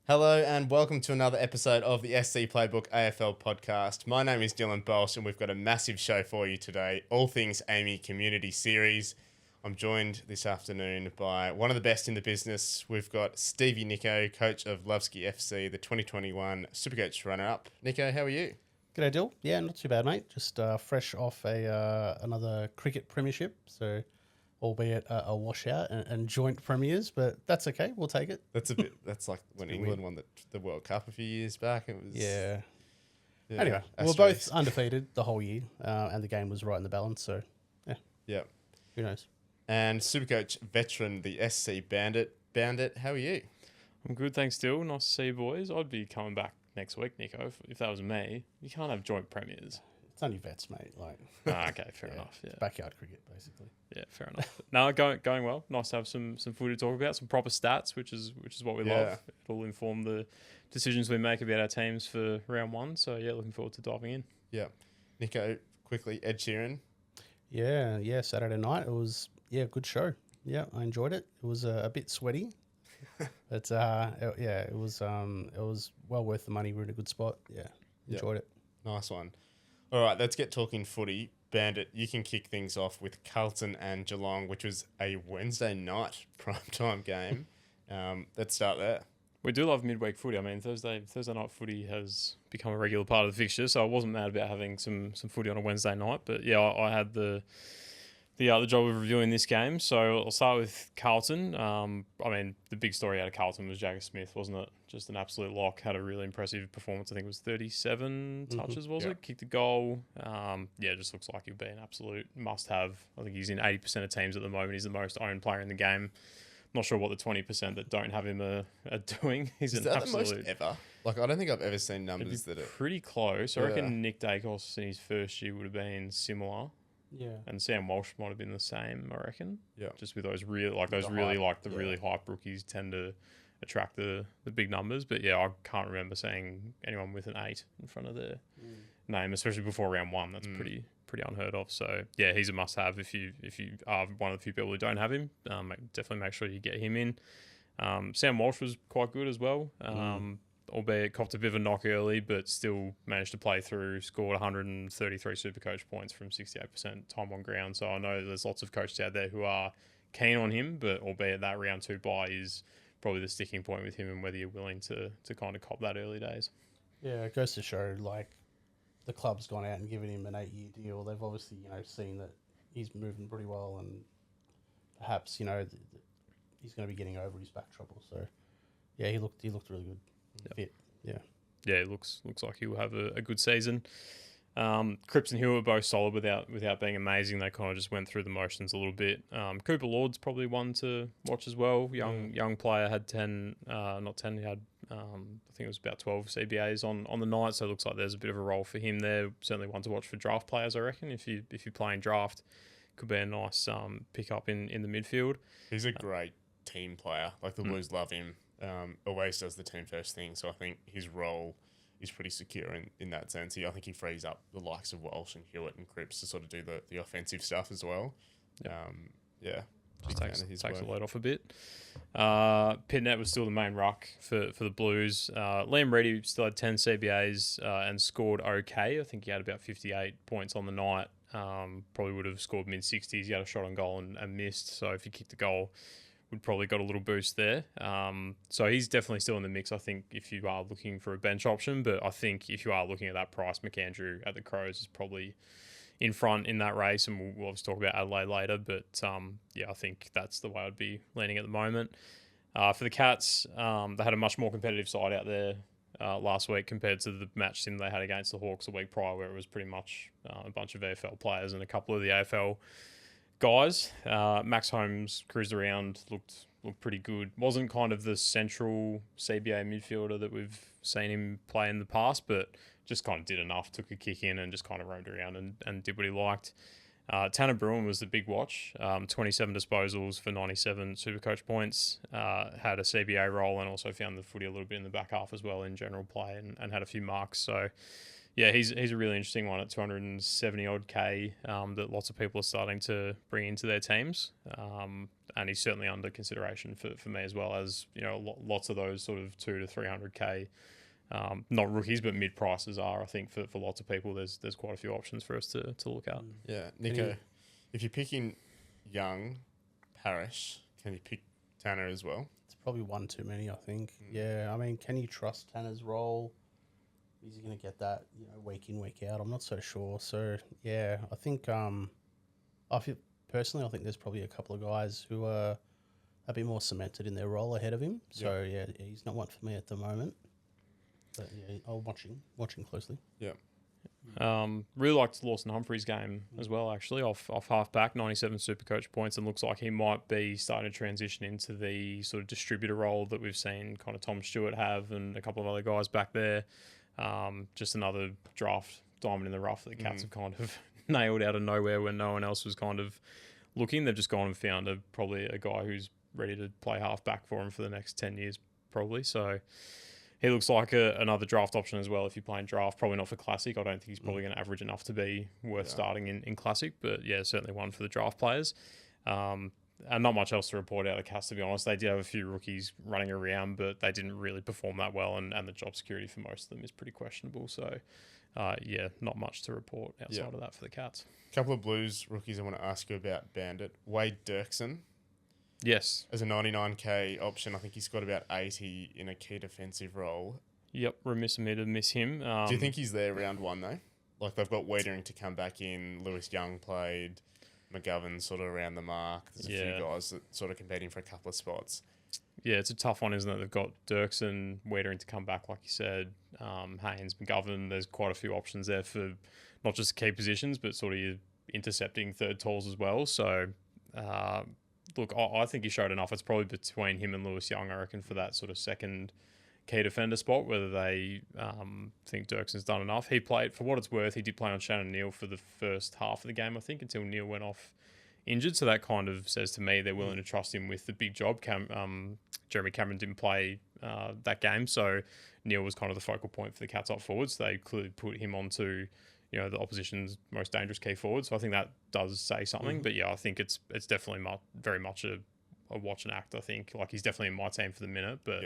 Hello and welcome to another episode of the SC Playbook AFL podcast. My name is Dylan Bolch and we've got a massive show for you today, all things AAMI Community Series. I'm joined this afternoon by one of the best in the business. We've got Steve Nikolovski, coach of Lovesky FC, the 2021 Supercoach runner-up. Nico, how are you? G'day, Dill. Yeah, not too bad, mate. Just fresh off another cricket premiership, so albeit a washout and joint premiers, but that's okay. We'll take it. That's like when England won the World Cup a few years back. It was Yeah. yeah, Anyway, we're both undefeated the whole year, and the game was right in the balance, so Yeah. who knows? And Supercoach veteran, the SC Bandit. Bandit, how are you? I'm good, thanks, Dill. Nice to see you, boys. I'd be coming back next week, Nico, if that was me. You can't have joint premiers. It's only vets, mate. Like, Okay, fair yeah, enough. Yeah, it's backyard cricket, basically. yeah, fair enough. No, going well. Nice to have some footage to talk about, some proper stats, which is what we love. It'll inform the decisions we make about our teams for round one. So yeah, looking forward to diving in. Yeah. Nico, quickly, Ed Sheeran. Yeah. Saturday night, it was a good show. Yeah, I enjoyed it. It was a bit sweaty, but it was well worth the money. We're in a good spot. Yeah, enjoyed it. Nice one. All right, let's get talking footy. Bandit, you can kick things off with Carlton and Geelong, which was a Wednesday night primetime game. Let's start there. We do love midweek footy. I mean, Thursday night footy has become a regular part of the fixture, so I wasn't mad about having some footy on a Wednesday night. But yeah, I had the job of reviewing this game. So I'll start with Carlton. I mean, the big story out of Carlton was Jagger Smith, wasn't it? Just an absolute lock. Had a really impressive performance. I think it was 37 touches, was it? Kicked a goal. Just looks like he'll be an absolute must-have. I think he's in 80% of teams at the moment. He's the most owned player in the game. Not sure what the 20% that don't have him are doing. He's Is that the most ever? Like, I don't think I've ever seen numbers that are pretty close. I reckon Nick Dacos in his first year would have been similar. Yeah. And Sam Walsh might have been the same, I reckon. Yeah. Just with those really hype rookies tend to attract the big numbers. But yeah, I can't remember seeing anyone with an 8 in front of their name, especially before round one. That's pretty unheard of. So yeah, he's a must have if you are one of the few people who don't have him. Definitely make sure you get him in. Sam Walsh was quite good as well. Albeit copped a bit of a knock early, but still managed to play through, scored 133 Supercoach points from 68% time on ground. So I know there's lots of coaches out there who are keen on him, but albeit that round 2 bye is probably the sticking point with him and whether you're willing to kind of cop that early days. Yeah, it goes to show, like, the club's gone out and given him an 8-year deal. They've obviously, seen that he's moving pretty well and perhaps, he's going to be getting over his back trouble. So, yeah, he looked really good. Fit. Yeah, it looks like he'll have a good season. Cripps and Hill were both solid without being amazing. They kind of just went through the motions a little bit. Cooper Lord's probably one to watch as well. Young player, had 10, not 10. He had I think it was about 12 CBAs on the night. So it looks like there's a bit of a role for him there. Certainly one to watch for draft players, I reckon. If you're playing draft, could be a nice pick up in the midfield. He's a great team player. Like the Blues love him. Always does the team first thing, so I think his role is pretty secure in that sense. I think he frees up the likes of Walsh and Hewitt and Cripps to sort of do the offensive stuff as well. Just takes a load off a bit. Pitnet was still the main ruck for the Blues. Liam Reedy still had 10 CBAs and scored okay. I think he had about 58 points on the night. Probably would have scored mid-60s. He had a shot on goal and missed, so if he kicked the goal, would probably got a little boost there. So he's definitely still in the mix, I think, if you are looking for a bench option. But I think if you are looking at that price, McAndrew at the Crows is probably in front in that race, and we'll obviously talk about Adelaide later. But I think that's the way I'd be leaning at the moment. For the Cats, they had a much more competitive side out there last week compared to the match sim they had against the Hawks the week prior, where it was pretty much a bunch of AFL players and a couple of the AFL guys. Max Holmes cruised around, looked pretty good. Wasn't kind of the central CBA midfielder that we've seen him play in the past, but just kind of did enough, took a kick in and just kind of roamed around and did what he liked. Tanner Bruin was the big watch. 27 disposals for 97 Supercoach points. Had a CBA role and also found the footy a little bit in the back half as well in general play and had a few marks. So yeah, he's a really interesting one at 270 odd K that lots of people are starting to bring into their teams. and he's certainly under consideration for me as well, as lots of those sort of 200 to 300k. Not rookies, but mid prices are. I think for lots of people, there's quite a few options for us to look at. Yeah, Nico, if you're picking Young, Parrish, can you pick Tanner as well? It's probably one too many, I think. Yeah, I mean, can you trust Tanner's role? Is he going to get that, week in, week out? I'm not so sure. So, yeah, I think I think there's probably a couple of guys who are a bit more cemented in their role ahead of him. So, yeah, he's not one for me at the moment. But, yeah, I'm watching closely. Yeah. Really liked Lawson Humphrey's game as well, actually, off half back, 97 Supercoach points, and looks like he might be starting to transition into the sort of distributor role that we've seen kind of Tom Stewart have and a couple of other guys back there. Just another draft diamond in the rough that the Cats have kind of nailed out of nowhere when no one else was kind of looking. They've just gone and found probably a guy who's ready to play half back for him for the next 10 years, probably. So he looks like another draft option as well if you're playing draft. Probably not for Classic. I don't think he's probably going to average enough to be worth starting in Classic. But, yeah, certainly one for the draft players. And not much else to report out of the Cats, to be honest. They did have a few rookies running around, but they didn't really perform that well. And the job security for most of them is pretty questionable. So, not much to report outside of that for the Cats. A couple of Blues rookies I want to ask you about, Bandit. Wade Dirksen. Yes. As a 99k option, I think he's got about 80 in a key defensive role. Yep, remiss of me to miss him. Do you think he's there round one, though? Like, they've got Wiedering to come back in. Lewis Young played. McGovern sort of around the mark. There's a few guys that sort of competing for a couple of spots. Yeah, it's a tough one, isn't it? They've got Dirksen, Wiedering to come back, like you said. Haynes, McGovern. There's quite a few options there for not just key positions, but sort of your intercepting third talls as well. So, look, I think he showed enough. It's probably between him and Lewis Young, I reckon, for that sort of second key defender spot, whether they think Dirksen's done enough. He played, for what it's worth, he did play on Shannon Neal for the first half of the game, I think, until Neal went off injured. So that kind of says to me they're willing to trust him with the big job. Jeremy Cameron didn't play that game, so Neal was kind of the focal point for the Cats up forward. So they clearly put him onto the opposition's most dangerous key forward. So I think that does say something. But yeah, I think it's definitely very much a watch and act. I think like he's definitely in my team for the minute, but.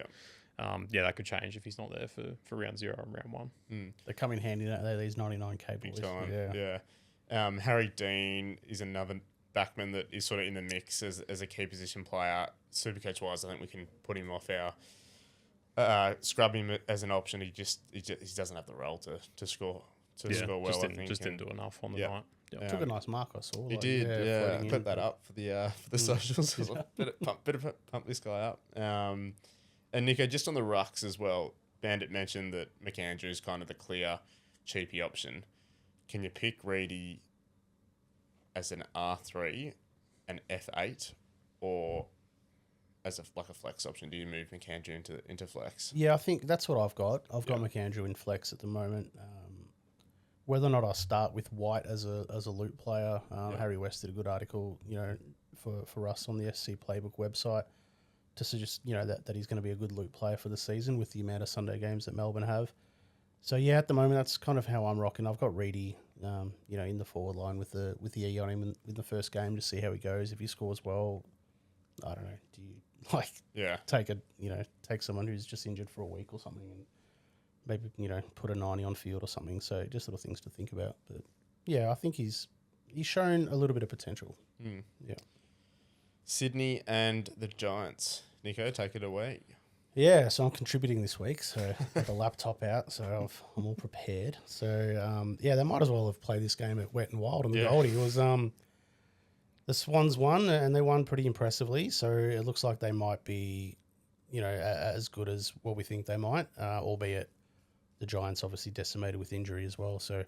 That could change if he's not there for round 0 and round 1. They come in handy, don't they, these 99k boys? Big time, yeah. Harry Dean is another backman that is sort of in the mix as a key position player. Supercoach-wise, I think we can put him off our scrub him as an option. He doesn't have the role to score well. I think didn't do enough on the night. Yeah. Took a nice mark, I saw. He did, yeah. Put that up for the socials. Better pump this guy up. And Nico, just on the rucks as well, Bandit mentioned that McAndrew is kind of the clear cheapie option. Can you pick Reedy as an R3, an F8, or as a flex option? Do you move McAndrew into flex? Yeah, I think that's what I've got. I've got McAndrew in flex at the moment. Whether or not I start with White as a loop player, Harry West did a good article, for us on the SC Playbook website, to suggest, that he's going to be a good loop player for the season with the amount of Sunday games that Melbourne have. So yeah, at the moment that's kind of how I'm rocking. I've got Reedy, in the forward line with the E on him in the first game to see how he goes. If he scores well, I don't know. Do you take someone who's just injured for a week or something and maybe put a 90 on field or something? So just little things to think about. But yeah, I think he's shown a little bit of potential. Yeah. Sydney and the Giants. Nico, take it away. Yeah, so I'm contributing this week. So I've got the laptop out, so I'm all prepared. So, they might as well have played this game at Wet and Wild on the Goldie. It was the Swans won, and they won pretty impressively. So it looks like they might be, as good as what we think they might, albeit the Giants obviously decimated with injury as well. So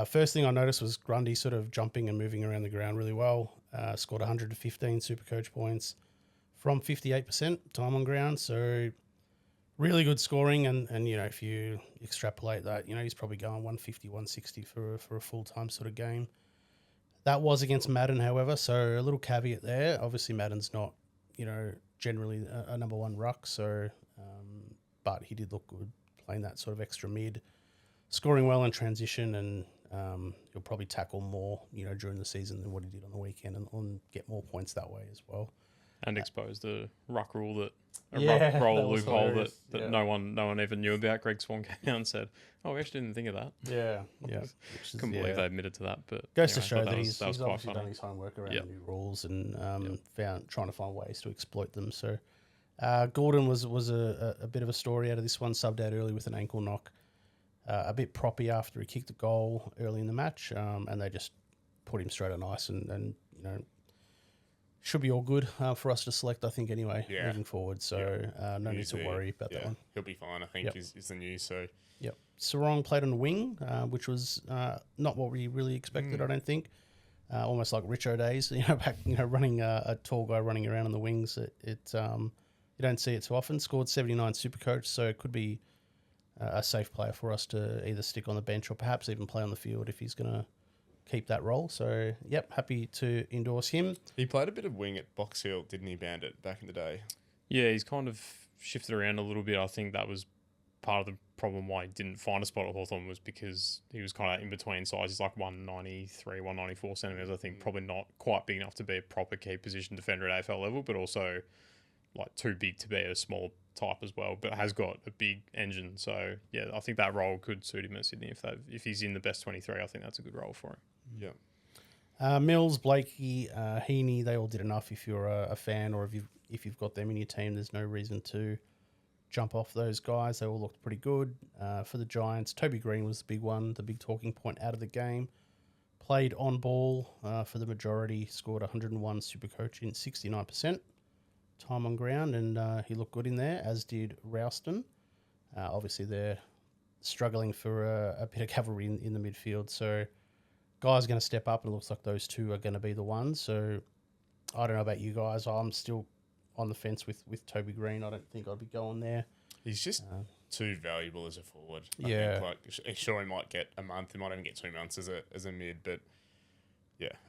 first thing I noticed was Grundy sort of jumping and moving around the ground really well. Scored 115 Supercoach points from 58% time on ground. So really good scoring. And if you extrapolate that, he's probably going 150, 160 for a full-time sort of game. That was against Madden, however. So a little caveat there. Obviously, Madden's not, generally a number one ruck. So, but he did look good playing that sort of extra mid. scoring well in transition, and he'll probably tackle more, during the season than what he did on the weekend, and get more points that way as well. And expose the ruck rule ruck that roll was loophole hilarious. that no one even knew about. Greg Swan came out and said, "Oh, we actually didn't think of that." Yeah. Couldn't believe they admitted to that. But goes to anyway, show that was he's quite obviously funny. done his homework around the new rules and trying to find ways to exploit them. So Gordon was a bit of a story out of this one. Subbed out early with an ankle knock, a bit proppy after he kicked a goal early in the match, and they just put him straight on ice and should be all good for us to select, I think, anyway, moving forward. So no need to worry about that one. He'll be fine, I think, is the news. So Yep. Sarong played on the wing, which was not what we really expected, I don't think. Almost like Richo days, back, running a tall guy running around on the wings. You don't see it too often. Scored 79 Supercoach, so it could be a safe player for us to either stick on the bench or perhaps even play on the field if he's going to keep that role. So, happy to endorse him. He played a bit of wing at Box Hill, didn't he, Bandit, back in the day? Yeah, he's kind of shifted around a little bit. I think that was part of the problem why he didn't find a spot at Hawthorn, was because he was kind of in between sizes, like 193, 194 centimetres. I think probably not quite big enough to be a proper key position defender at AFL level, but also like too big to be a small type as well, but has got a big engine. So, I think that role could suit him at Sydney. If he's in the best 23, I think that's a good role for him. Yeah. Mills, Blakey, Heaney, they all did enough. If you're a fan or if you've got them in your team, there's no reason to jump off those guys. They all looked pretty good. For the Giants, Toby Green was the big one, the big talking point out of the game. Played on ball for the majority, scored 101 Supercoach in 69% time on ground, and he looked good in there, as did Rouston. Obviously, they're struggling for a bit of cavalry in the midfield, so guys are going to step up, and it looks like those two are going to be the ones. So I don't know about you guys. I'm still on the fence with Toby Green. I don't think I'd be going there. He's just too valuable as a forward. I think, sure, he might get a month. He might even get 2 months as a mid, but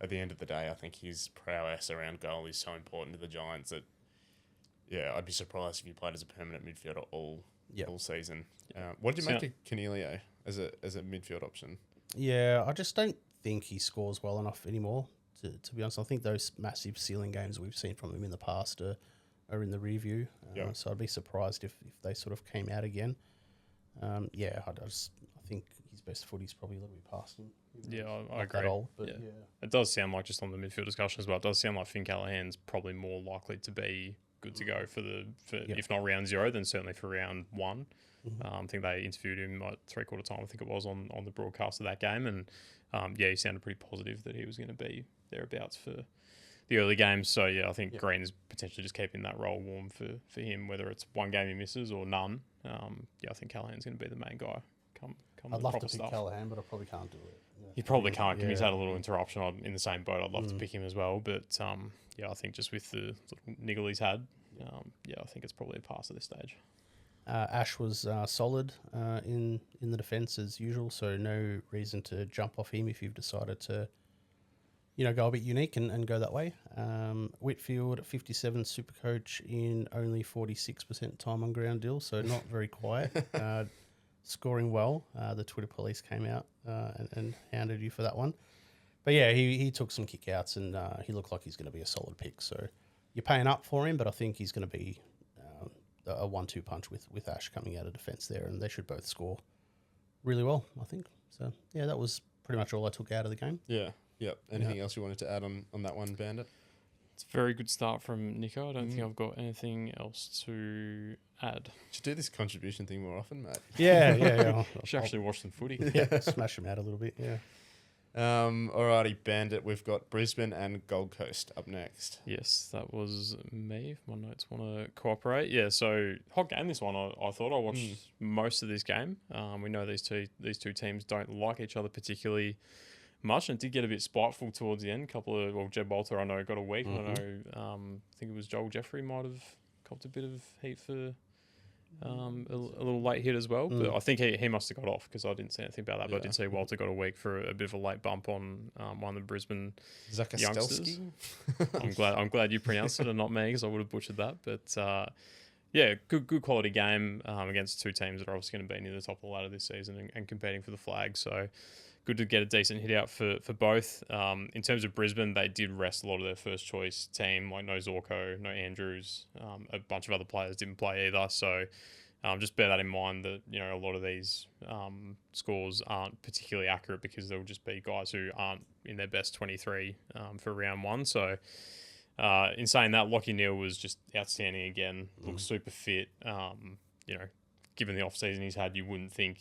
at the end of the day, I think his prowess around goal is so important to the Giants that I'd be surprised if he played as a permanent midfielder all season. What did you make of Cornelio as a midfield option? Yeah, I just don't think he scores well enough anymore, to be honest. I think those massive ceiling games we've seen from him in the past are in the review. So I'd be surprised if they sort of came out again. I think his best footy's probably a little bit past him. I agree. Old, but It does sound like, just on the midfield discussion as well, it does sound like Finn Callahan's probably more likely to be good to go for if not round 0, then certainly for round 1. I think they interviewed him at 3/4 time, I think it was, on the broadcast of that game, and he sounded pretty positive that he was going to be thereabouts for the early games. So I think Green is potentially just keeping that role warm for him, whether it's one game he misses or none. I think Callahan's going to be the main guy. I'd love to pick Callahan, but I probably can't do it. You probably can't. He's had a little interruption. I'm in the same boat. I'd love to pick him as well, but I think just with the little niggle he's had, I think it's probably a pass at this stage. Ash was solid in the defence as usual, so no reason to jump off him if you've decided to, go a bit unique and go that way. Whitfield, 57 Supercoach in only 46% time on ground deal, so not very quiet. Scoring well. The Twitter police came out and hounded you for that one. But he took some kick-outs, and he looked like he's going to be a solid pick. So you're paying up for him, but I think he's going to be a 1-2 punch with Ash coming out of defence there, and they should both score really well, I think. So, that was pretty much all I took out of the game. Yeah, yep. Anything else you wanted to add on that one, Bandit? It's a very good start from Nico. I don't think I've got anything else to add. Should do this contribution thing more often, mate. Yeah. Should actually watch some footy. Smash them out a little bit, Alrighty, Bandit. We've got Brisbane and Gold Coast up next. Yes, that was me, if my notes want to cooperate. Yeah, so hot game this one. I thought I watched most of this game. We know these two teams don't like each other particularly much, and it did get a bit spiteful towards the end. Jed Bolter, I know, got a week. I know, I think it was Joel Jeffrey might have copped a bit of heat for a little late hit as well. But I think he must have got off, because I didn't see anything about that. But I did see Walter got a week for a bit of a late bump on one of the Brisbane youngsters. I'm glad you pronounced it and not me, because I would have butchered that. But yeah, good quality game against two teams that are obviously going to be near the top of the ladder this season and competing for the flag. So good to get a decent hit out for both. In terms of Brisbane, they did rest a lot of their first choice team, like no Zorko, no Andrews. A bunch of other players didn't play either. So just bear that in mind that, you know, a lot of these scores aren't particularly accurate because they'll just be guys who aren't in their best 23 for round one. So in saying that, Lachie Neale was just outstanding again. Looks super fit. You know, given the off-season he's had, you wouldn't think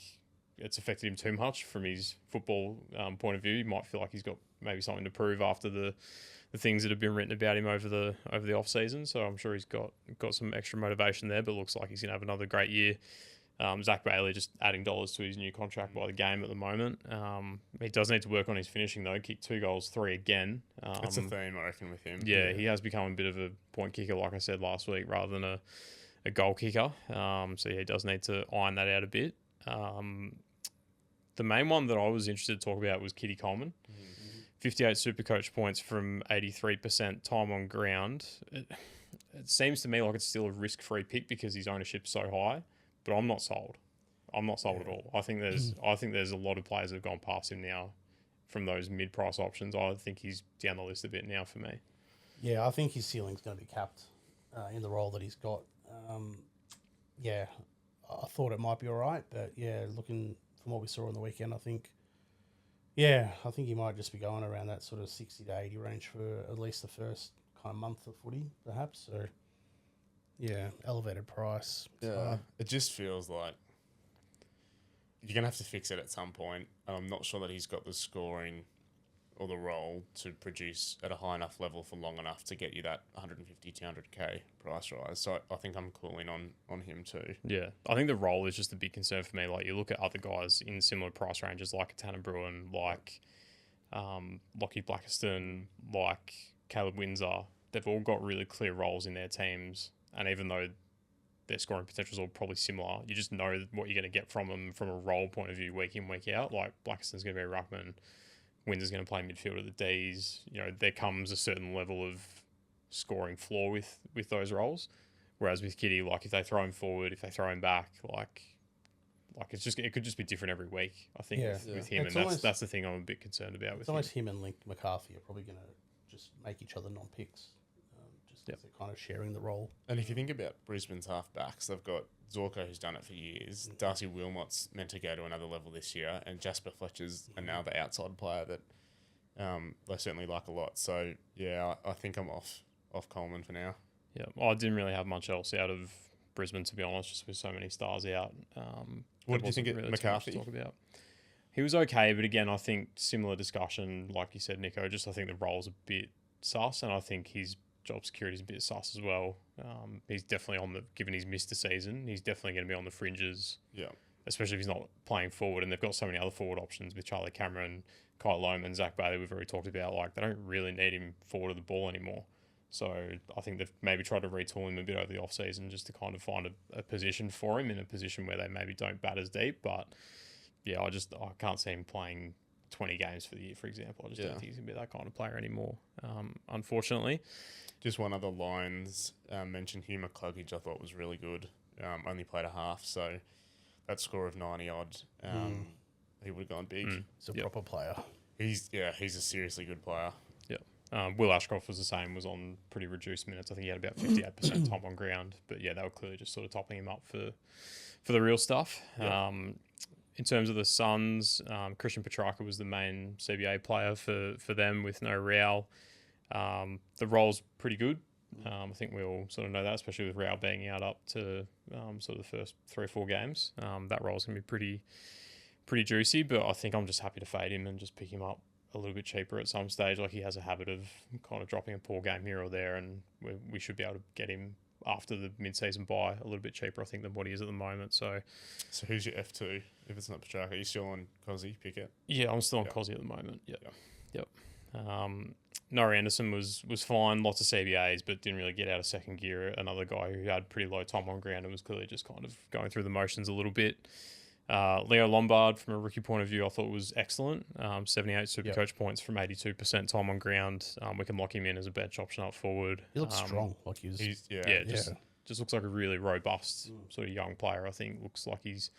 it's affected him too much from his football point of view. He might feel like he's got maybe something to prove after the things that have been written about him over the off season. So I'm sure he's got some extra motivation there. But looks like he's gonna have another great year. Zach Bailey just adding dollars to his new contract by the game at the moment. He does need to work on his finishing though. Kicked 2 goals, 3 again. That's a theme, I reckon, with him. Yeah, he has become a bit of a point kicker, like I said last week, rather than a goal kicker. So yeah, he does need to iron that out a bit. The main one that I was interested to talk about was Kitty Coleman. 58 Supercoach points from 83% time on ground. It seems to me like it's still a risk-free pick because his ownership's so high, but I'm not sold. I'm not sold at all. I think there's a lot of players that have gone past him now from those mid-price options. I think he's down the list a bit now for me. Yeah, I think his ceiling's going to be capped in the role that he's got. Yeah, I thought it might be all right, but yeah, looking from what we saw on the weekend, I think he might just be going around that sort of 60 to 80 range for at least the first kind of month of footy, perhaps. So, yeah, elevated price. Yeah, it just feels like you're going to have to fix it at some point. I'm not sure that he's got the scoring or the role to produce at a high enough level for long enough to get you that 150, 200k price rise. So I think I'm cooling on him too. Yeah, I think the role is just a big concern for me. Like, you look at other guys in similar price ranges like Tanner Bruin, like Lockie Blackiston, like Caleb Windsor. They've all got really clear roles in their teams. And even though their scoring potential is all probably similar, you just know what you're going to get from them from a role point of view week in, week out. Like, Blackiston's going to be a ruckman. Windsor's going to play midfield at the Ds. You know, there comes a certain level of scoring floor with those roles. Whereas with Kitty, like, if they throw him forward, if they throw him back, like it could just be different every week. I think with him, and that's the thing I'm a bit concerned about. With almost him and Link McCarthy are probably going to just make each other non-picks, just because they're kind of sharing the role. And if you think about Brisbane's halfbacks, they've got Zorko, who's done it for years. Darcy Wilmot's meant to go to another level this year, and Jasper Fletcher's another outside player that they certainly like a lot. So yeah, I think I'm off Coleman for now. Yeah, I didn't really have much else out of Brisbane, to be honest, just with so many stars out. What did you think really of McCarthy? Talk about. He was okay, but again, I think similar discussion, like you said, Nico. Just I think the role's a bit sus, and I think his job security is a bit sus as well. He's definitely given he's missed a season, he's definitely going to be on the fringes. Yeah. Especially if he's not playing forward, and they've got so many other forward options with Charlie Cameron, Kyle Lohmann, Zach Bailey. We've already talked about, like, they don't really need him forward of the ball anymore. So I think they've maybe tried to retool him a bit over the off season just to kind of find a position for him in a position where they maybe don't bat as deep. But yeah, I can't see him playing 20 games for the year, for example. I just don't think he's going to be that kind of player anymore, unfortunately. Just one other Lions mentioned, Hugh McCluggage, I thought was really good. Only played a half, so that score of 90 odd, he would have gone big. He's a proper player. He's a seriously good player. Yeah. Will Ashcroft was the same, was on pretty reduced minutes. I think he had about 58% time on ground. But yeah, they were clearly just sort of topping him up for the real stuff. Yeah. In terms of the Suns, Christian Petrarca was the main CBA player for them with no Rao. The role's pretty good. I think we all sort of know that, especially with Rao being out up to sort of the first 3 or 4 games. That role's going to be pretty juicy, but I think I'm just happy to fade him and just pick him up a little bit cheaper at some stage. Like, he has a habit of kind of dropping a poor game here or there, and we should be able to get him after the mid-season buy a little bit cheaper, I think, than what he is at the moment. So who's your F2 if it's not Petrarca? Are you still on Cozzy Pickett? Yeah, I'm still on Cozzy at the moment. Yep. Norrie Anderson was fine, lots of CBAs, but didn't really get out of second gear. Another guy who had pretty low time on ground and was clearly just kind of going through the motions a little bit. Leo Lombard, from a rookie point of view, I thought was excellent. 78 Supercoach points from 82% time on ground. We can lock him in as a bench option up forward. He looks strong. Like he's just looks like a really robust sort of young player. I think looks like he's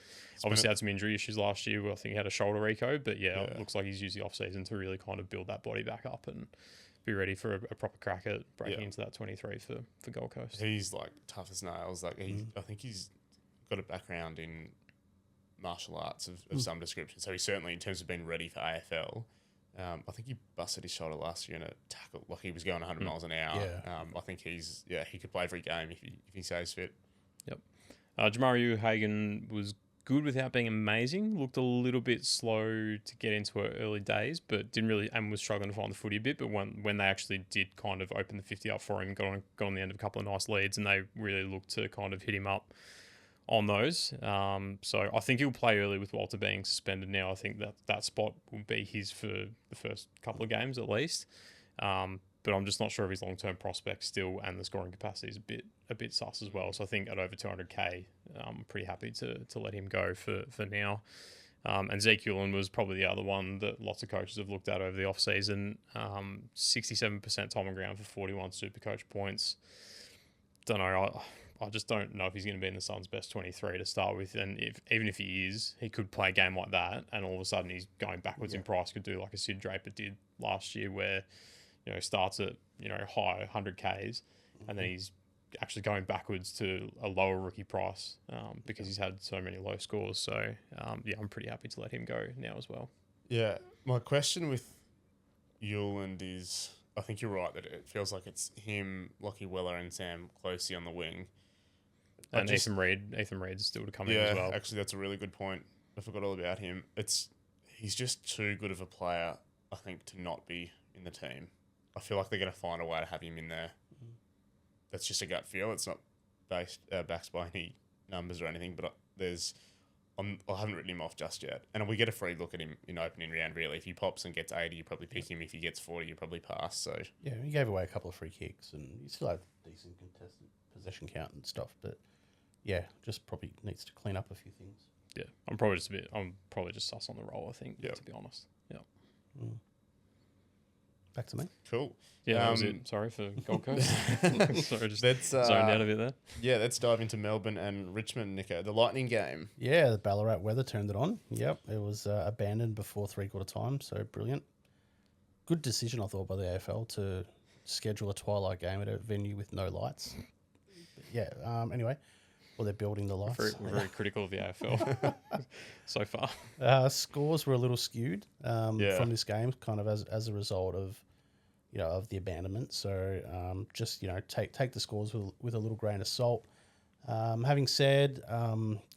obviously had some injury issues last year. I think he had a shoulder reco, but it looks like he's used the off season to really kind of build that body back up and be ready for a proper crack at breaking into that 23 for Gold Coast. He's like tough as nails. Like I think he's got a background in martial arts of some description. So he's certainly, in terms of being ready for AFL, I think he busted his shoulder last year in a tackle. Like he was going 100 miles an hour. Yeah. I think he could play every game if he stays fit. Yep. Jamari Hagen was good without being amazing. Looked a little bit slow to get into her early days, but didn't really, and was struggling to find the footy a bit. But when they actually did kind of open the 50 up for him, got on the end of a couple of nice leads, and they really looked to kind of hit him up on those. So I think he'll play early with Walter being suspended now. I think that spot will be his for the first couple of games at least. But I'm just not sure of his long-term prospects still, and the scoring capacity is a bit sus as well. So I think at over 200k, I'm pretty happy to let him go for now. And Ezekiel was probably the other one that lots of coaches have looked at over the off-season. 67% time on ground for 41 Supercoach points. Don't know. I just don't know if he's going to be in the Suns' best 23 to start with. And even if he is, he could play a game like that, and all of a sudden he's going backwards in price. Could do like a Sid Draper did last year, where starts at high 100Ks, and then he's actually going backwards to a lower rookie price because he's had so many low scores. So I'm pretty happy to let him go now as well. Yeah, my question with Yuland is, I think you're right that it feels like it's him, Lockie Weller, and Sam Closey on the wing. And Ethan Reid's still to come in as well. Yeah, actually, that's a really good point. I forgot all about him. He's just too good of a player, I think, to not be in the team. I feel like they're going to find a way to have him in there. That's just a gut feel. It's not backed by any numbers or anything, but I haven't written him off just yet. And we get a free look at him in opening round, really. If he pops and gets 80, you probably pick him. If he gets 40, you probably pass. So yeah, he gave away a couple of free kicks, and he still had decent contested possession count and stuff. But yeah, just probably needs to clean up a few things. Yeah, I'm probably just sus on the roll, I think, to be honest. Yeah. Back to me. Cool. Yeah, that was it. Sorry for Gold Coast. Sorry, just zoned out a bit there. Yeah, let's dive into Melbourne and Richmond, Nico. The Lightning game. Yeah, the Ballarat weather turned it on. Yep, it was abandoned before three-quarter time, so brilliant. Good decision, I thought, by the AFL to schedule a twilight game at a venue with no lights. But yeah, anyway, well, they're building the lights. We're very critical of the AFL so far. Scores were a little skewed from this game, kind of as a result of of the abandonment. So just take the scores with a little grain of salt. Having said,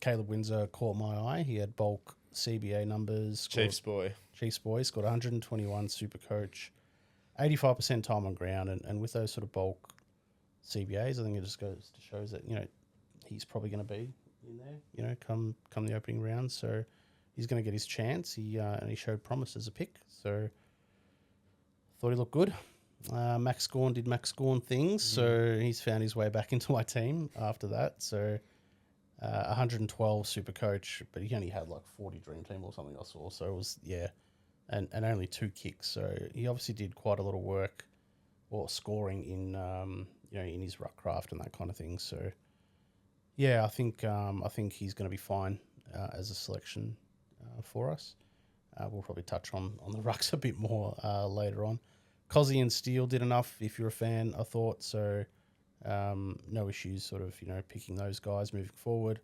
Caleb Windsor caught my eye. He had bulk CBA numbers. Chiefs boy scored 121 Supercoach, 85% time on ground, and with those sort of bulk CBAs, I think it just goes to shows that he's probably going to be in there, come the opening round. So he's going to get his chance. And he showed promise as a pick. So thought he looked good. Max Gawn did Max Gawn things, so he's found his way back into my team after that. So 112 Supercoach, but he only had like 40 Dream Team or something I saw. So it was, and only 2 kicks. So he obviously did quite a lot of work or scoring in in his ruck craft and that kind of thing. So yeah, I think he's going to be fine as a selection for us. We'll probably touch on the rucks a bit more later on. Cozzy and Steele did enough, if you're a fan, I thought. So no issues sort of, picking those guys moving forward.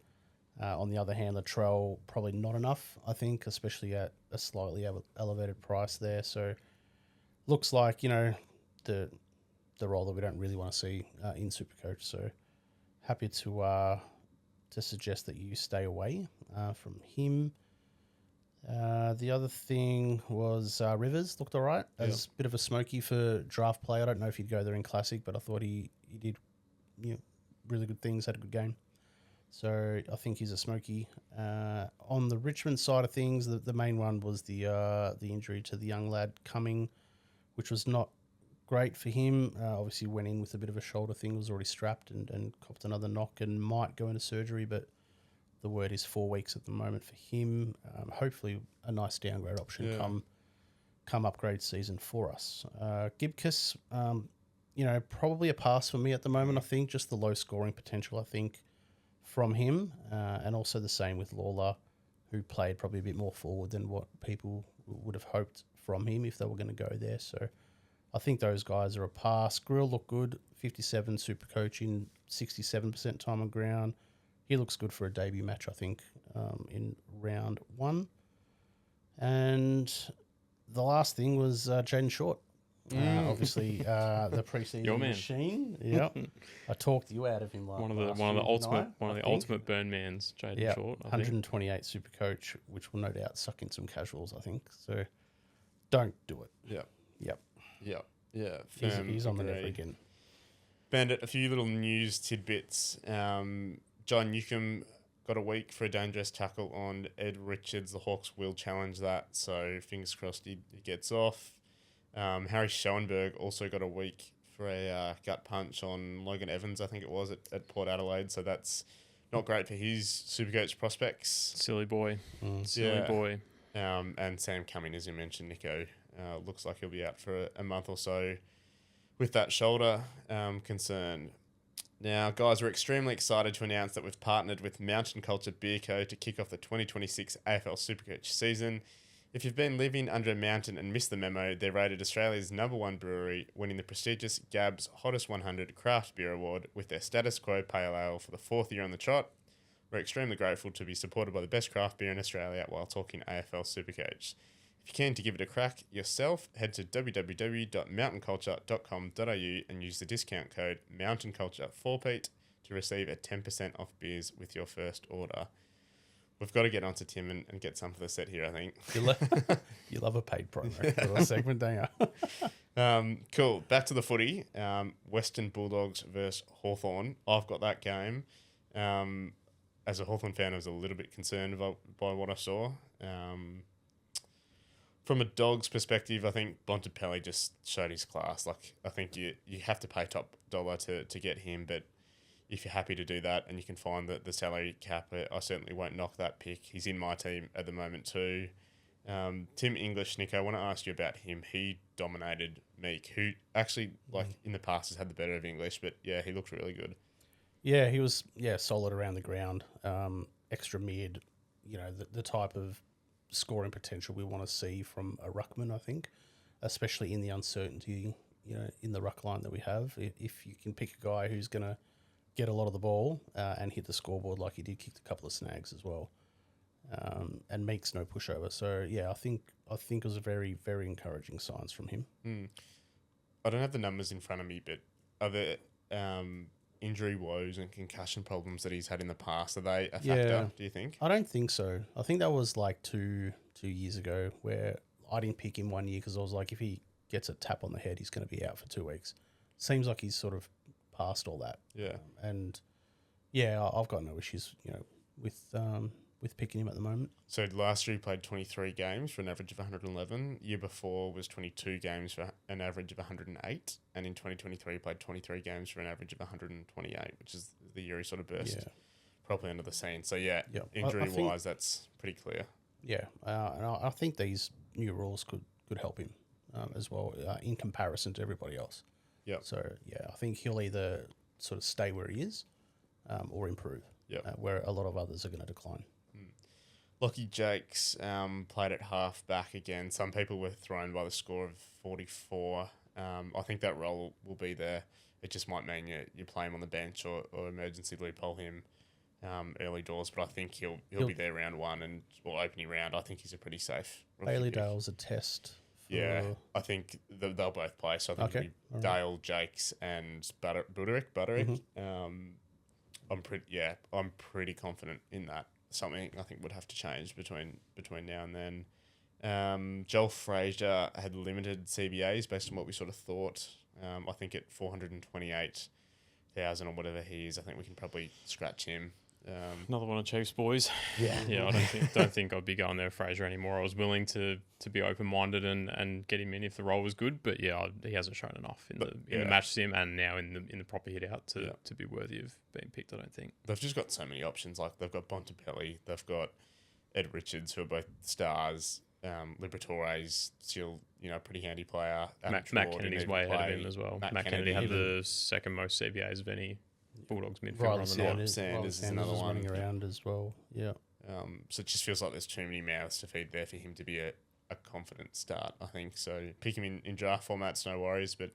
On the other hand, Latrell, probably not enough, I think, especially at a slightly elevated price there. So looks like, the role that we don't really want to see in Supercoach. So happy to suggest that you stay away from him. The other thing was Rivers looked all right as a bit of a smoky for draft play. I don't know if he'd go there in Classic, but I thought he did really good things, had a good game. So I think he's a smoky. On the Richmond side of things, the main one was the injury to the young lad Cumming, which was not great for him. Obviously went in with a bit of a shoulder thing, was already strapped and copped another knock and might go into surgery, but the word is 4 weeks at the moment for him. Hopefully a nice downgrade option come upgrade season for us. Gibcus, probably a pass for me at the moment. I think just the low scoring potential, I think, from him, and also the same with Lawler, who played probably a bit more forward than what people would have hoped from him if they were going to go there. So I think those guys are a pass. Grill looked good, 57 super coaching, 67% time on ground. He looks good for a debut match, I think, in round 1. And the last thing was Jaden Short. Obviously, the preseason machine. Yep, I talked you out of him last. One of the ultimate burn mans, Jaden Short. 128 super coach, which will no doubt suck in some casuals. I think so. Don't do it. Yeah. He's on the never again. Bandit, a few little news tidbits. John Newcomb got a week for a dangerous tackle on Ed Richards. The Hawks will challenge that, so fingers crossed he gets off. Harry Schoenberg also got a week for a gut punch on Logan Evans, I think it was, at Port Adelaide. So that's not great for his Supercoach prospects. Silly boy. And Sam Cumming, as you mentioned, Nico, looks like he'll be out for a month or so with that shoulder concern. Now, guys, we're extremely excited to announce that we've partnered with Mountain Culture Beer Co. to kick off the 2026 AFL Supercoach season. If you've been living under a mountain and missed the memo, they're rated Australia's #1 brewery, winning the prestigious Gab's Hottest 100 Craft Beer Award with their Status Quo Pale Ale for the 4th year on the trot. We're extremely grateful to be supported by the best craft beer in Australia while talking AFL Supercoach. If you're keen to give it a crack yourself, head to www.mountainculture.com.au and use the discount code MountainCulture4Pete to receive a 10% off beers with your first order. We've got to get onto Tim and get some for the set here, I think. You love a paid promo for a segment, don't you? Cool. Back to the footy. Western Bulldogs versus Hawthorn. I've got that game. As a Hawthorn fan, I was a little bit concerned by what I saw. From a Dogs perspective, I think Bontempelli just showed his class. Like, I think you have to pay top dollar to get him, but if you're happy to do that and you can find the salary cap, I certainly won't knock that pick. He's in my team at the moment too. Tim English, Nico, I want to ask you about him. He dominated Meek, who actually, in the past, has had the better of English, but yeah, he looked really good. Yeah, he was solid around the ground, extra mid, the type of scoring potential we want to see from a ruckman, I think, especially in the uncertainty, in the ruck line that we have. If you can pick a guy who's going to get a lot of the ball and hit the scoreboard like he did, kicked a couple of snags as well, and makes no pushover. So yeah, I think it was a very, very encouraging signs from him. I don't have the numbers in front of me, but are there injury woes and concussion problems that he's had in the past, are they a factor, do you think? I don't think so. I think that was like two years ago where I didn't pick him one year because I was like, if he gets a tap on the head, he's going to be out for 2 weeks. Seems like he's sort of past all that. Yeah. And yeah, I've got no issues, with picking him at the moment. So last year he played 23 games for an average of 111. Year before was 22 games for an average of 108. And in 2023 he played 23 games for an average of 128, which is the year he sort of burst properly into the scene. So yeah, injury-wise, that's pretty clear. Yeah, and I think these new rules could help him as well in comparison to everybody else. Yeah. So yeah, I think he'll either sort of stay where he is or improve, where a lot of others are going to decline. Lockie Jakes played at half back again. Some people were thrown by the score of 44. I think that role will be there. It just might mean you play him on the bench or emergency loophole him early doors. But I think he'll be there round 1 or opening round. I think he's a pretty safe rookie Bailey pick. Dale's a test. Yeah, I think they'll both play. So I think it'll be Dale, Jakes, and Buderick. I'm pretty confident in that. Something I think would have to change between now and then. Joel Frazier had limited CBAs based on what we sort of thought. I think at 428,000 or whatever he is, I think we can probably scratch him. Another one of Chiefs boys. Yeah, I don't think I'd be going there Fraser anymore. I was willing to be open minded and get him in if the role was good, but yeah, he hasn't shown enough in the match sim and now in the proper hit out to be worthy of being picked. I don't think they've just got so many options. Like they've got Bontempelli, they've got Ed Richards, who are both stars. Liberatore's still, a pretty handy player. Matt Kennedy's way ahead of him as well. Matt Kennedy had the second most CBAs of any Bulldogs midfielder on the night. Sanders is another one. Running around as well. Yeah. So it just feels like there's too many mouths to feed there for him to be a confident start, I think. So pick him in draft formats, no worries, but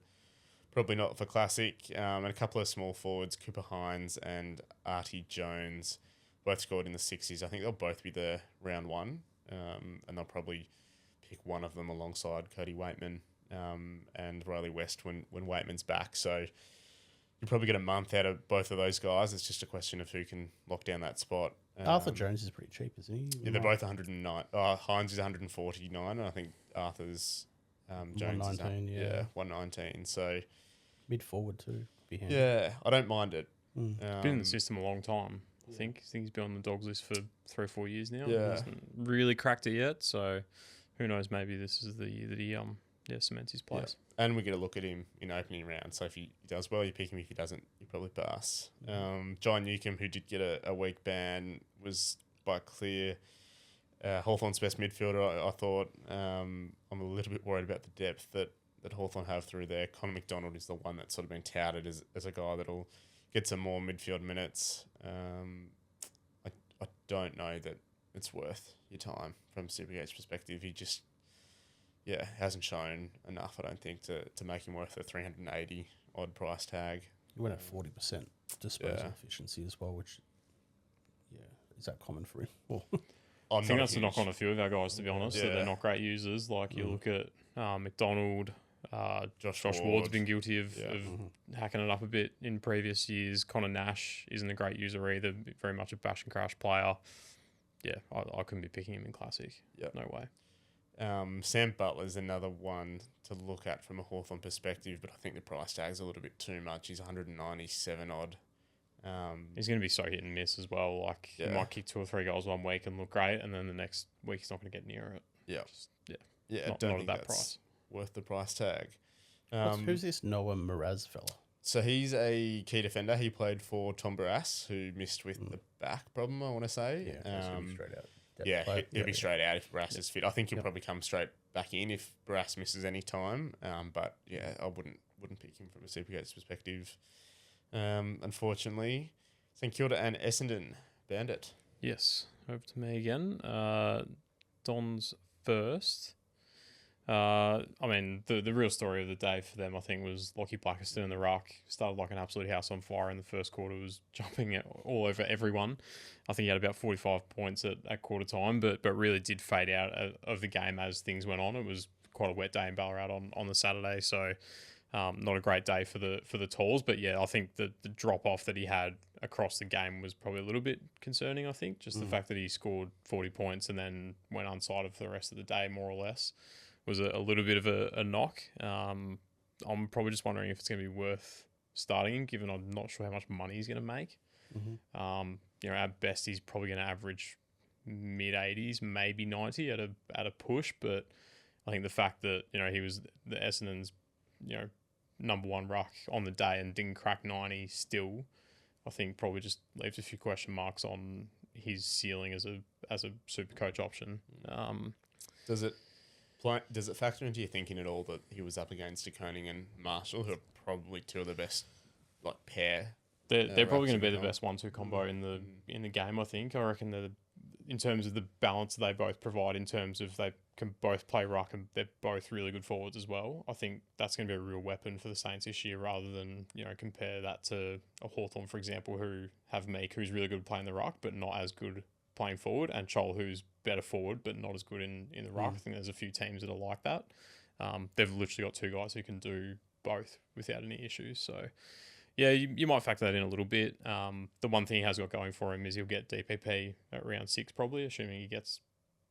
probably not for Classic. And a couple of small forwards, Cooper Hines and Artie Jones, both scored in the 60s. I think they'll both be there round one, and they'll probably pick one of them alongside Cody Waitman and Riley West when Waitman's back. So you'll probably get a month out of both of those guys. It's just a question of who can lock down that spot. Arthur Jones is pretty cheap, isn't he? Yeah, they're both 109. Hines is 149, and I think Arthur's Jones 119, is 119. So mid forward too. Be handy. Yeah, I don't mind it. Been in the system a long time. I think he's been on the Dogs list for 3 or 4 years now. Yeah, hasn't really cracked it yet. So who knows? Maybe this is the year that he cements his place. Yeah. And we get a look at him in opening round. So if he does well, you pick him. If he doesn't, you probably pass. John Newcombe, who did get a week ban, was by clear Hawthorn's best midfielder. I thought. I'm a little bit worried about the depth that Hawthorn have through there. Connor McDonald is the one that's sort of been touted as a guy that'll get some more midfield minutes. I don't know that it's worth your time from Supercoach perspective. He just hasn't shown enough, I don't think, to make him worth a 380 odd price tag. He went at 40% disposal efficiency as well, which is that common for him? I think that's a knock on a few of our guys, to be honest. That they're not great users. Like you look at McDonald, Josh Ward's been guilty of hacking it up a bit in previous years. Connor Nash isn't a great user either, very much a bash and crash player. Yeah, I couldn't be picking him in Classic. Yep. No way. Sam Butler's another one to look at from a Hawthorn perspective, but I think the price tag's a little bit too much. He's 197 odd. He's going to be so hit and miss as well. Like he might kick 2 or 3 goals one week and look great, and then the next week he's not going to get near it. Not at that price. Worth the price tag. Who's this Noah Mraz fella? So he's a key defender. He played for Tom Barras, who missed with the back problem, I want to say. He'll be straight out. He'll be straight out if Barras is fit. I think he'll probably come straight back in if Barras misses any time. But I wouldn't pick him from a Supercoach perspective. Unfortunately, St Kilda and Essendon Bandit. Yes, over to me again. Don's first. I mean, the real story of the day for them, I think, was Lockie Blackiston in the ruck. Started like an absolute house on fire in the first quarter, was jumping all over everyone. I think he had about 45 points at quarter time, but really did fade out of the game as things went on. It was quite a wet day in Ballarat on the Saturday, so not a great day for the Tall. But yeah, I think the drop off that he had across the game was probably a little bit concerning. I think just the fact that he scored 40 points and then went unsighted for the rest of the day, more or less, was a little bit of a knock. I'm probably just wondering if it's going to be worth starting him, given I'm not sure how much money he's going to make. At best he's probably going to average mid 80s, maybe 90 at a push. But I think the fact that he was the Essendon's number one ruck on the day and didn't crack 90 still, I think probably just leaves a few question marks on his ceiling as a Supercoach option. Does it factor into your thinking at all that he was up against De Koning and Marshall, who are probably two of the best pair? They're probably going to be the best 1-2 combo in the game. I think. I reckon that in terms of the balance they both provide, in terms of they can both play ruck and they're both really good forwards as well. I think that's going to be a real weapon for the Saints this year, rather than compare that to a Hawthorn, for example, who have Meek, who's really good playing the ruck but not as good playing forward, and Chol, who's better forward but not as good in the ruck. I think there's a few teams that are like that. They've literally got 2 guys who can do both without any issues. So yeah, you might factor that in a little bit. The one thing he has got going for him is he'll get DPP at round 6 probably, assuming he gets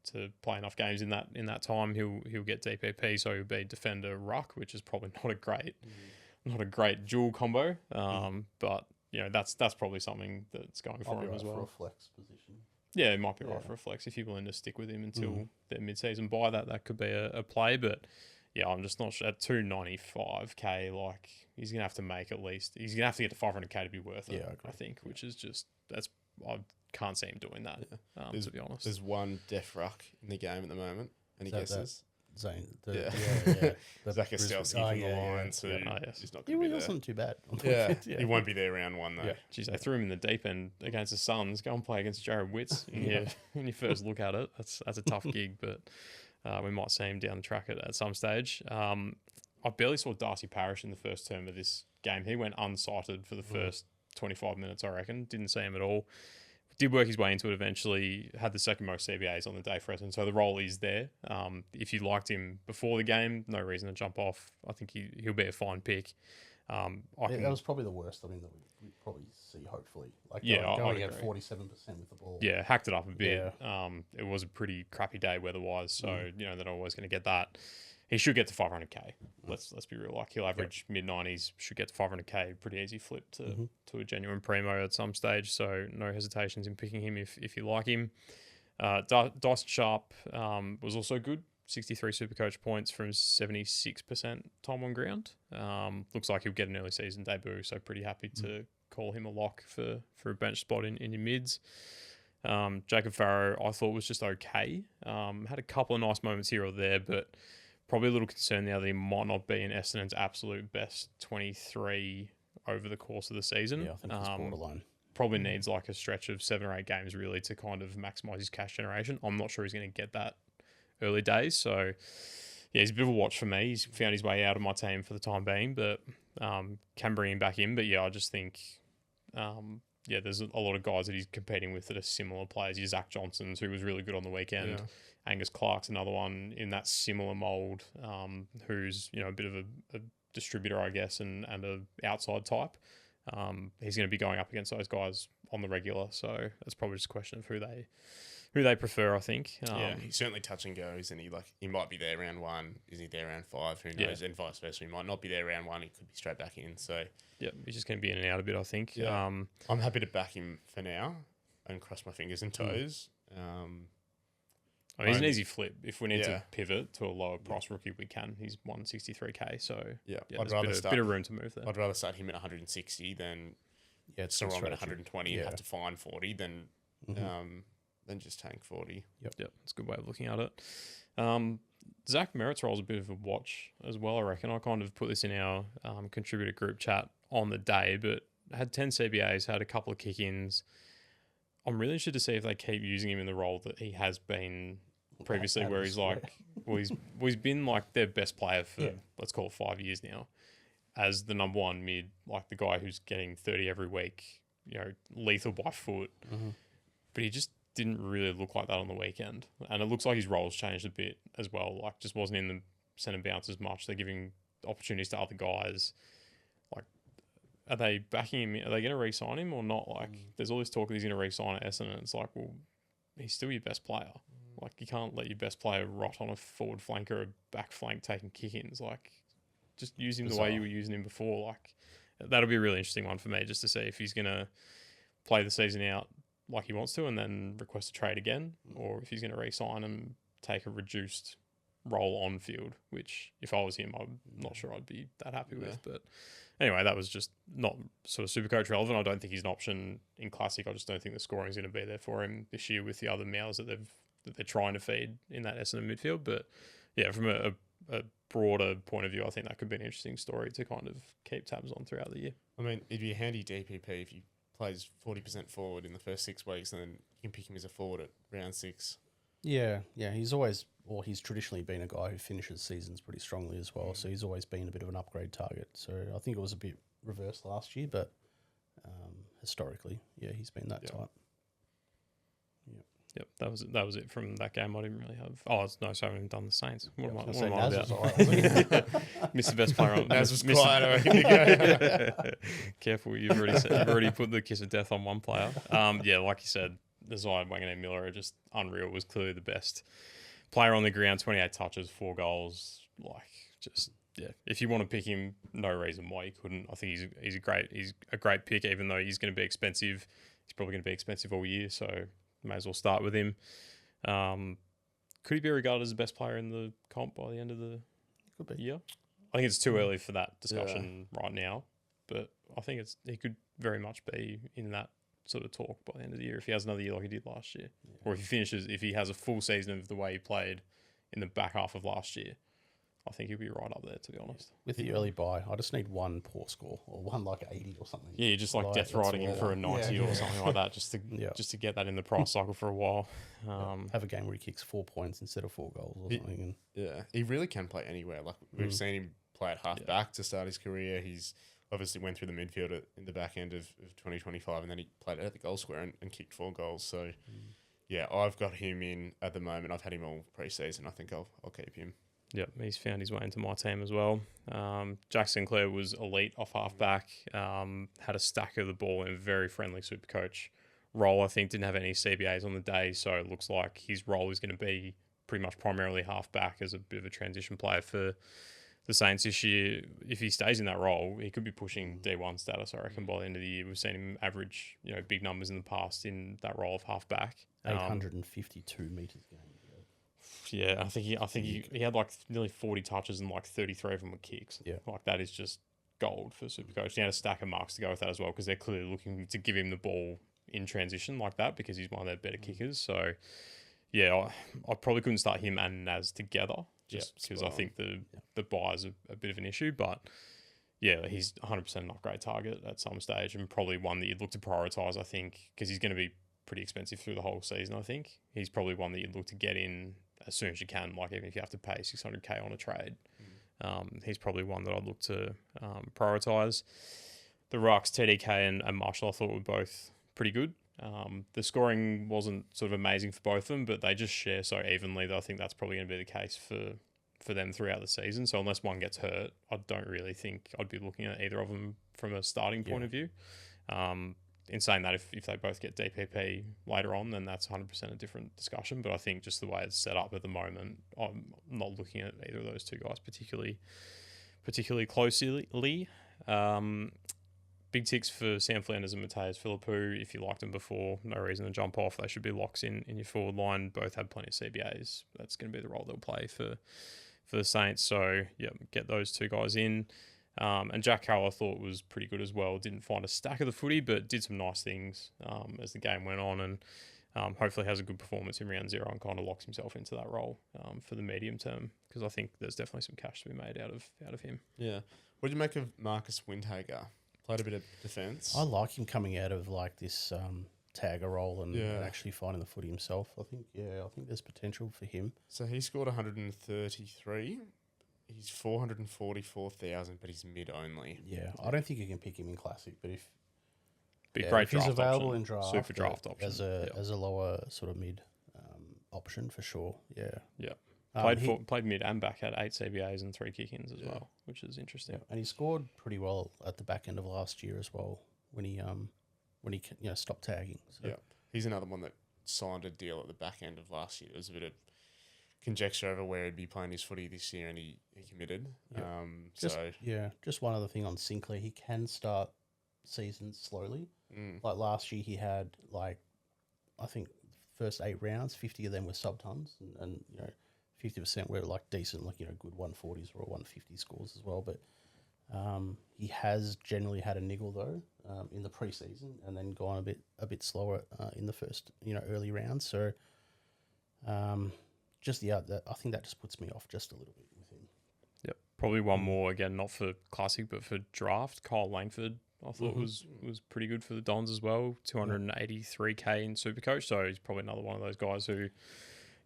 to play enough games in that time. He'll get DPP, so he'll be defender ruck, which is probably not a great dual combo. But that's probably something that's going for him as well. For a flex position. Yeah, it might be right for a flex if you're willing to stick with him until their mid-season buy. That could be a play, but yeah, I'm just not sure. At 295k, he's gonna have to make at least. He's gonna have to get to 500k to be worth it. I think, which is just I can't see him doing that. To be honest, there's one def ruck in the game at the moment. Any So guesses? Zane. Yeah. The Zach Brisbane- Estelsky from the Lions, who yes. is not Yeah, going to well, be he there. wasn't too bad. Yeah, he won't be there round one, though. Yeah. Jeez, they threw him in the deep end against the Suns. Go and play against Jared Witts in your first look at it. That's a tough gig, but we might see him down the track at some stage. I barely saw Darcy Parish in the first term of this game. He went unsighted for the first 25 minutes, I reckon. Didn't see him at all. Did work his way into it eventually. Had the second most CBAs on the day for Essendon, so the role is there. If you liked him before the game, no reason to jump off. I think he'll be a fine pick. That was probably the worst. I mean, that we probably see. Hopefully, going at 47% with the ball. Yeah, hacked it up a bit. Yeah. It was a pretty crappy day weather-wise, so they're not always going to get that. He should get to 500k. Let's be real. Like he'll average mid-90s. Should get to 500k. Pretty easy flip to a genuine primo at some stage. So no hesitations in picking him if you like him. Dyson Sharp was also good. 63 Supercoach points from 76% time on ground. Looks like he'll get an early season debut. So pretty happy to call him a lock for a bench spot in your mids. Jacob Farrow I thought was just okay. Had a couple of nice moments here or there, but probably a little concerned now that he might not be in Essendon's absolute best 23 over the course of the season. Yeah, I think he's borderline. Probably needs like a stretch of 7 or 8 games really to kind of maximise his cash generation. I'm not sure he's going to get that early days. So, yeah, he's a bit of a watch for me. He's found his way out of my team for the time being, but can bring him back in. But, yeah, I just think, there's a lot of guys that he's competing with that are similar players. Your Zach Johnsons, who was really good on the weekend. Yeah. Angus Clark's another one in that similar mould, who's a bit of a distributor, I guess, and a outside type. He's going to be going up against those guys on the regular, so that's probably just a question of who they prefer, I think. He's certainly touch and go, isn't he? Like he might be there round 1, is he there round 5? Who knows? And vice versa, he might not be there round 1. He could be straight back in. So he's just going to be in and out a bit, I think. Yeah. I'm happy to back him for now and cross my fingers and toes. He's an easy flip. If we need to pivot to a lower price rookie, we can. He's 163k, so I'd rather a bit of room to move there. I'd rather start him at 160 than Sarong at 120 and have to find 40 than just tank 40. Yep, that's a good way of looking at it. Zach Merritt's role is a bit of a watch as well, I reckon. I kind of put this in our contributor group chat on the day, but had 10 CBAs, had a couple of kick-ins. I'm really interested to see if they keep using him in the role that he has been previously, where he's like, he's been like their best player for let's call it 5 years now, as the number one mid, like the guy who's getting 30 every week, lethal by foot. But he just didn't really look like that on the weekend, and it looks like his role's changed a bit as well. Like just wasn't in the centre bounce as much. They're giving opportunities to other guys. Are they backing him? Are they going to re-sign him or not? Like, there's all this talk that he's going to re-sign at Essendon. It's like, well, he's still your best player. Like, you can't let your best player rot on a forward flank or a back flank taking kick-ins. Like, just use him the way you were using him before. Like, that'll be a really interesting one for me, just to see if he's going to play the season out like he wants to and then request a trade again, or if he's going to re-sign and take a reduced role on field, which, if I was him, I'm not sure I'd be that happy with. But anyway, that was just not sort of Supercoach relevant. I don't think he's an option in Classic. I just don't think the scoring is going to be there for him this year with the other mouths that they're trying to feed in that Essendon midfield. But yeah, from a broader point of view, I think that could be an interesting story to kind of keep tabs on throughout the year. I mean, it'd be a handy DPP if he plays 40% forward in the first 6 weeks, and then you can pick him as a forward at round 6. Yeah, he's traditionally been a guy who finishes seasons pretty strongly as well. So he's always been a bit of an upgrade target. So I think it was a bit reversed last year, but historically, he's been that type. Yep, that was it from that game. I didn't really have. Sorry, I haven't done the Saints. What am I about? Missed the best player on. Naz was quiet. I reckon to go. Careful, you've already put the kiss of death on one player. Like you said, Desire Wanganeen Miller are just unreal. Was clearly the best player on the ground. 28 touches, 4 goals. If you want to pick him, no reason why you couldn't. I think he's a great pick, even though he's going to be expensive. He's probably going to be expensive all year, so may as well start with him. Could he be regarded as the best player in the comp by the end of the year? I think it's too early for that discussion right now, but I think he could very much be in that sort of talk by the end of the year if he has another year like he did last year, or if he has a full season of the way he played in the back half of last year, I think he'll be right up there, to be honest. With the early bye, I just need one poor score or one like 80 or something. Yeah, you're just like death riding him for a 90 or something like that, just to get that in the price cycle for a while. Have a game where he kicks 4 points instead of 4 goals or something. Yeah, he really can play anywhere. Like we've seen him play at half back to start his career. He's obviously went through the midfield in the back end of 2025, and then he played at the goal square and kicked 4 goals. So, yeah, I've got him in at the moment. I've had him all pre-season. I think I'll keep him. Yep, he's found his way into my team as well. Jack Sinclair was elite off half-back, had a stack of the ball in a very friendly Supercoach role. I think didn't have any CBAs on the day, so it looks like his role is going to be pretty much primarily half-back as a bit of a transition player for the Saints this year. If he stays in that role, he could be pushing D1 status, I reckon, by the end of the year. We've seen him average, big numbers in the past in that role of half-back. 852 metres game. Yeah, I think he had like nearly 40 touches and like 33 of them were kicks. Yeah. Like that is just gold for Supercoach. He had a stack of marks to go with that as well, because they're clearly looking to give him the ball in transition like that, because he's one of their better kickers. So, yeah, I probably couldn't start him and Naz together, just because I think the buy's a bit of an issue. But, yeah, he's 100% an upgrade target at some stage, and probably one that you'd look to prioritise, I think, because he's going to be pretty expensive through the whole season, I think. He's probably one that you'd look to get in as soon as you can, like even if you have to pay $600K on a trade. He's probably one that I'd look to prioritise. The rucks, TDK and Marshall, I thought were both pretty good. The scoring wasn't sort of amazing for both of them, but they just share so evenly that I think that's probably going to be the case for them throughout the season. So unless one gets hurt, I don't really think I'd be looking at either of them from a starting point of view. In saying that, if they both get DPP later on, then that's 100% a different discussion. But I think just the way it's set up at the moment, I'm not looking at either of those two guys particularly closely. Big ticks for Sam Flanders and Mateus Philippou. If you liked them before, no reason to jump off. They should be locks in your forward line. Both have plenty of CBAs. That's going to be the role they'll play for the Saints. So, yeah, get those two guys in. And Jack Carroll I thought was pretty good as well. Didn't find a stack of the footy, but did some nice things as the game went on, and hopefully has a good performance in round 0 and kind of locks himself into that role for the medium term, because I think there's definitely some cash to be made out of him. Yeah. What do you make of Marcus Windhager? Played a bit of defence. I like him coming out of like this tagger role and actually finding the footy himself. I think there's potential for him. So he scored 133. He's 444,000, but he's mid only. Yeah, I don't think you can pick him in Classic, but if Great he's draft available option. in draft, Super draft option as a lower sort of mid option for sure. Yeah, yeah. Played mid and back, had 8 CBAs and 3 kick-ins as well, which is interesting. Yeah. And he scored pretty well at the back end of last year as well when he stopped tagging. So. Yeah, he's another one that signed a deal at the back end of last year. There was a bit of conjecture over where he'd be playing his footy this year, and he committed. Yeah. Just one other thing on Sinclair, he can start seasons slowly. Like last year, he had I think first 8 rounds, 50 of them were sub tons, and 50% were like decent, good 140s or 150 scores as well. But he has generally had a niggle though in the preseason, and then gone a bit slower in the first early rounds. So. I think that just puts me off just a little bit with him. Yep. Probably one more, again, not for Classic, but for draft. Kyle Langford, I thought was pretty good for the Dons as well. 283K in Supercoach. So he's probably another one of those guys who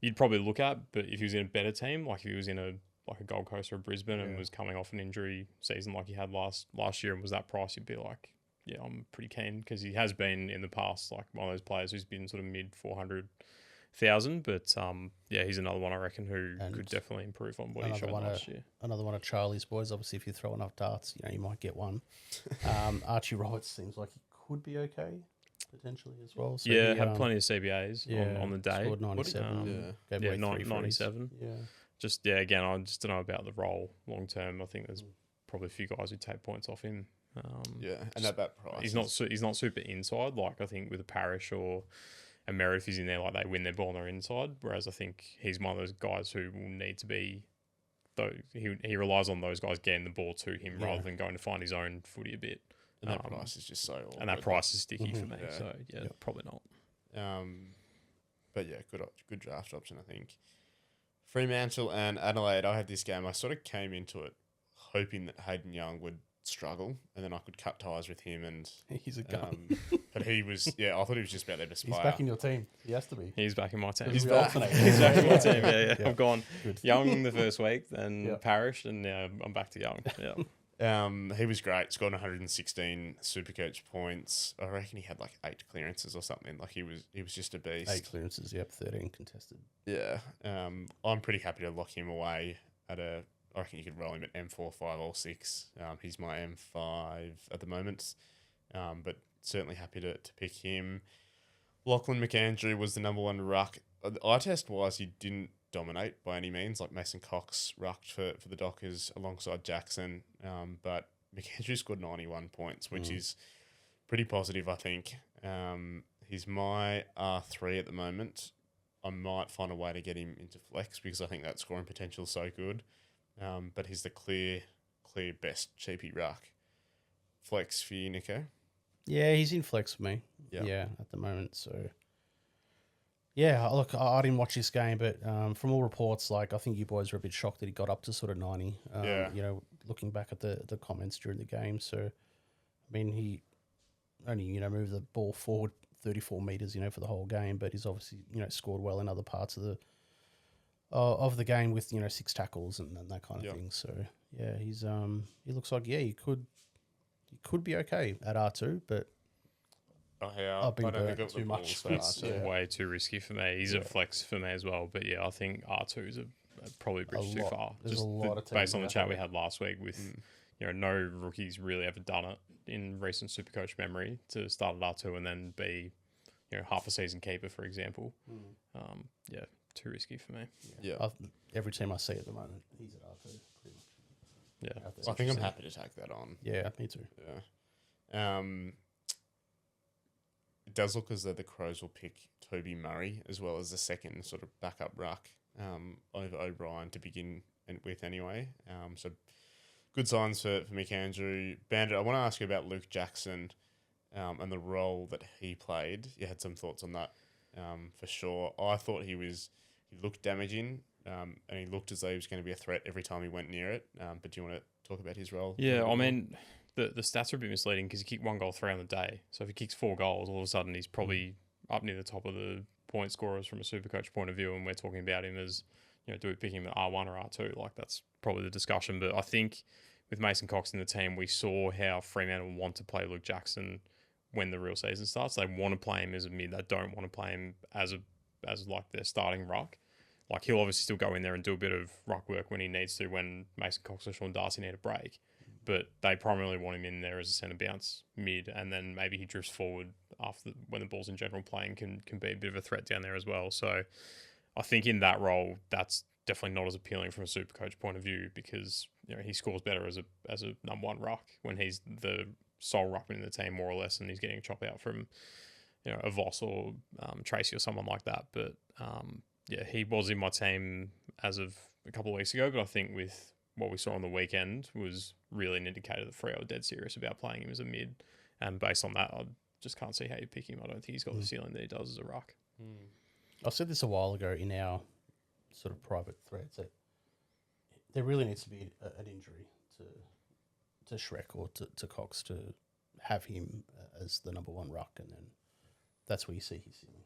you'd probably look at, but if he was in a better team, like if he was in a Gold Coast or a Brisbane and was coming off an injury season like he had last year and was that price, you'd be like, yeah, I'm pretty keen, because he has been in the past like one of those players who's been sort of mid 400,000, but he's another one I reckon who could definitely improve on what he showed last year. Another one of Charlie's boys. Obviously, if you throw enough darts, you might get one. Archie Roberts seems like he could be okay potentially as well. So had plenty of CBAs on the day. Scored 97. 97. Yeah. Again, I just don't know about the role long term. I think there's probably a few guys who take points off him. And at that price, he's not super inside. Like I think with a Parrish or a Merritt, if he's in there, like they win their ball on their inside. Whereas I think he's one of those guys who will need to be. Though he relies on those guys getting the ball to him rather than going to find his own footy a bit. And that price is just so awkward. And that price is sticky for me. So probably not. But yeah, good draft option, I think. Fremantle and Adelaide, I had this game. I sort of came into it hoping that Hayden Young would struggle and then I could cut ties with him. And he's a gun. But he was, I thought he was just about there to He's spire. back in your team. He has to be. He's back in my team. He's back. He's back in my team. Yeah. Yeah. I've gone Good. Young the first week, then Yeah. Parrish, and now I'm back to Young. Yeah. He was great. Scored 116 Supercoach points. I reckon he had like 8 clearances or something. Like he was just a beast. 8 clearances, 13 contested. Yeah. I'm pretty happy to lock him away I reckon you could roll him at M4, 5 or 6. He's my M5 at the moment. But certainly happy to pick him. Lachlan McAndrew was the number 1 ruck. Eye test wise, he didn't dominate by any means. Like Mason Cox rucked for the Dockers alongside Jackson. But McAndrew scored 91 points, which is pretty positive, I think. He's my R3 at the moment. I might find a way to get him into flex because I think that scoring potential is so good. But he's the clear best cheapie ruck. Flex for you, Nico? Yeah, he's in flex for me. Yeah, at the moment. So, yeah, look, I didn't watch this game, but from all reports, like I think you boys were a bit shocked that he got up to sort of 90. You know, looking back at the comments during the game. So, I mean, he only, moved the ball forward 34 metres, for the whole game, but he's obviously, scored well in other parts of the game with 6 tackles and that kind of thing. So yeah, he's he looks like he could be okay at R2, but I've been burnt too much for It's way too risky for me. He's a flex for me as well, but yeah, I think R2 is probably a bridge too far. There's a lot of based on the chat we had last week with no rookies really ever done it in recent Supercoach memory to start at R2 and then be half a season keeper, for example. Too risky for me. Every team I see at the moment, he's at R2 pretty much. Yeah, I think I'm happy to take that on. Yeah, me too. Yeah. It does look as though the Crows will pick Toby Murray as well as the second sort of backup ruck over O'Brien to begin with anyway. So good signs for McAndrew. Bandit, I want to ask you about Luke Jackson and the role that he played. You had some thoughts on that for sure. I thought he looked damaging and he looked as though he was going to be a threat every time he went near it. But do you want to talk about his role? Yeah, I mean, the stats are a bit misleading because he kicked 1 goal 3 on the day. So if he kicks 4 goals, all of a sudden he's probably up near the top of the point scorers from a Supercoach point of view, and we're talking about him as, do we pick him at R1 or R2? Like, that's probably the discussion. But I think with Mason Cox in the team, we saw how Fremantle want to play Luke Jackson when the real season starts. They want to play him as a mid. They don't want to play him as like their starting ruck. Like, he'll obviously still go in there and do a bit of ruck work when he needs to, when Mason Cox or Sean Darcy need a break. But they primarily want him in there as a centre bounce mid, and then maybe he drifts forward when the ball's in general playing can be a bit of a threat down there as well. So I think in that role, that's definitely not as appealing from a Supercoach point of view because he scores better as a number 1 ruck when he's the sole ruckman in the team more or less, and he's getting a chop out from a Voss or Tracy or someone like that. But he was in my team as of a couple of weeks ago, but I think with what we saw on the weekend was really an indicator that Freo are dead serious about playing him as a mid, and based on that, I just can't see how you pick him. I don't think he's got the ceiling that he does as a ruck. I said this a while ago in our sort of private threads that there really needs to be an injury to Shrek or to Cox to have him as the number 1 ruck, and then that's where you see his ceiling.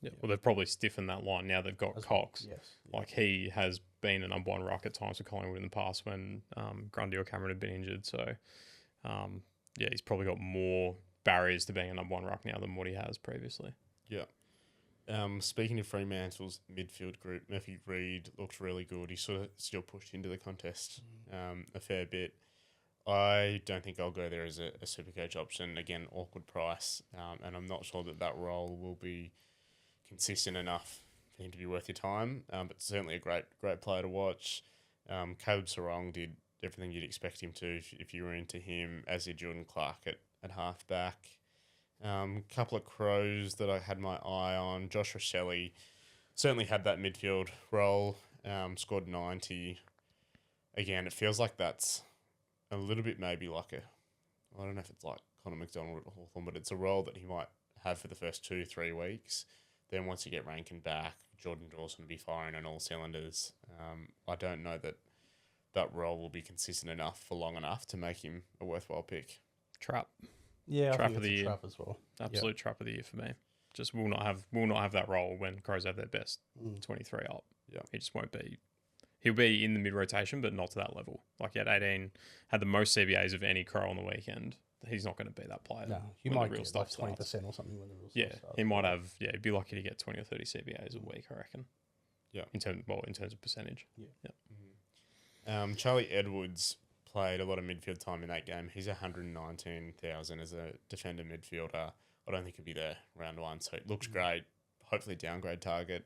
Yeah, well, they've probably stiffened that line now they've got Cox. Yes. Like, he has been a number 1 ruck at times for Collingwood in the past when Grundy or Cameron had been injured. So, he's probably got more barriers to being a number 1 ruck now than what he has previously. Yeah. Speaking of Fremantle's midfield group, Murphy Reid looked really good. He sort of still pushed into the contest a fair bit. I don't think I'll go there as a Supercoach option. Again, awkward price, and I'm not sure that role will be consistent enough for him to be worth your time. But certainly a great player to watch. Caleb Sarong did everything you'd expect him to if you were into him, as did Jordan Clark at halfback. Couple of Crows that I had my eye on. Josh Rochelle certainly had that midfield role, scored 90. Again, it feels like that's a little bit maybe like I don't know if it's like Connor McDonald at Hawthorn, but it's a role that he might have for the first 2-3 weeks. then once you get Rankin back, Jordan Dawson will be firing on all cylinders. I don't know that role will be consistent enough for long enough to make him a worthwhile pick. Trap. Yeah, Trap I think of the it's a year. trap as well. Absolute trap of the year for me. Just will not have that role when Crows have their best 23 up. Yeah. He just won't be. He'll be in the mid rotation, but not to that level. Like he had 18, had the most CBAs of any Crow on the weekend. He's not going to be that player. No, he might get like 20% or something when the real stuff starts. He might have. Yeah, he'd be lucky to get 20 or 30 CBAs a week, I reckon. Yeah. In terms of percentage. Yeah. Mm-hmm. Charlie Edwards played a lot of midfield time in that game. He's 119,000 as a defender midfielder. I don't think he'll be there round one, so it looks great. Hopefully downgrade target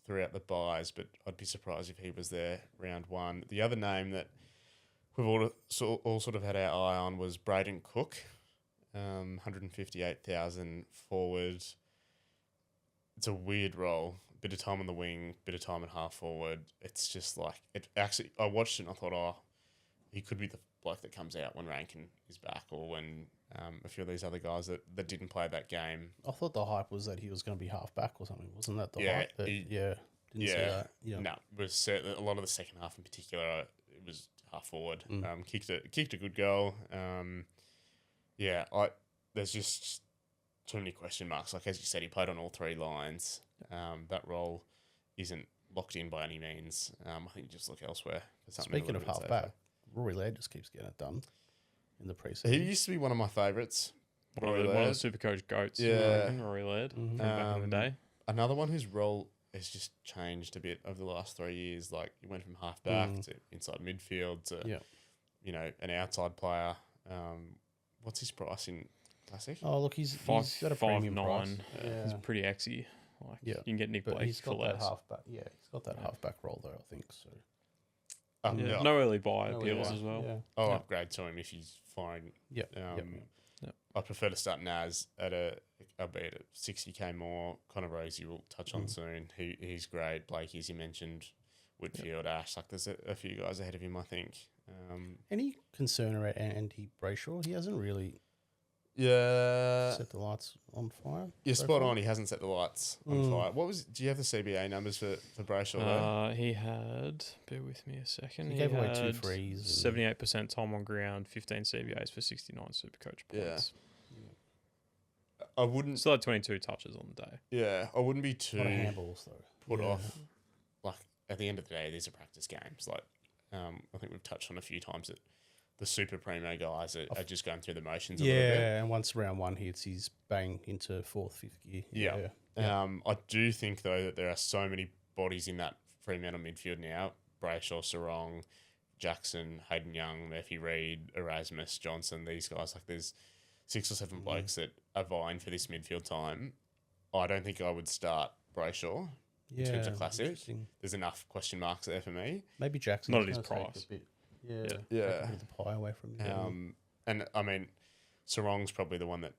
throughout the buys, but I'd be surprised if he was there round one. The other name that we've all sort of had our eye on was Braden Cook, 158,000 forward. It's a weird role. Bit of time on the wing, bit of time at half forward. It's just like it. Actually, I watched it and I thought, he could be the bloke that comes out when Rankin is back, or when a few of these other guys that didn't play that game. I thought the hype was that he was going to be half back or something. Wasn't that the hype? But didn't see that. Yeah. No, it was certainly a lot of the second half in particular. It was half forward. Kicked a good goal. There's just too many question marks. Like as you said, he played on all three lines. That role isn't locked in by any means. I think you just look elsewhere for something. Speaking of half back, Rory Laird just keeps getting it done in the preseason. He used to be one of my favourites. One of the Supercoach goats. Yeah. Rory Laird from back in the day. Another one whose role has just changed a bit over the last 3 years. Like he went from half back to inside midfield to an outside player. What's his price in Classic? Oh, look, he's got a premium 5'9". price. He's pretty exy. Like you can get Nick but Blake he's got for that less. halfback. Yeah, he's got that halfback role though. I think so. No early buy appeals as well. Yeah. I'll upgrade to him if he's fine. Yeah. I prefer to start Naz albeit at 60k more. Connor Rosie will touch on soon. He's great. Blake, as you mentioned, Whitfield, Ash. Like there's a few guys ahead of him, I think. Any concern around Andy Brayshaw? He hasn't really set the lights on fire. You're spot on. He hasn't set the lights on fire. Do you have the CBA numbers for Brayshaw? He had, bear with me a second. He gave away 2 frees. 78% time on ground, 15 CBAs for 69 Supercoach points. I wouldn't. Still had 22 touches on the day. Yeah, I wouldn't be too a lot of handballs though. put off. Like at the end of the day, these are practice games. Like I think we've touched on a few times that the super primo guys are just going through the motions a little bit. Yeah, and once round one hits, he's bang into 4th, 5th gear. Yeah. I do think, though, that there are so many bodies in that Fremantle midfield now. Brayshaw, Sarong, Jackson, Hayden Young, Murphy Reid, Erasmus, Johnson, these guys. Like there's 6 or 7 blokes that are vying for this midfield time. I don't think I would start Brayshaw in terms of Classic. There's enough question marks there for me. Maybe Jackson. Not at his price. Yeah. Take a bit of the pie away from him. And I mean, Sarong's probably the one that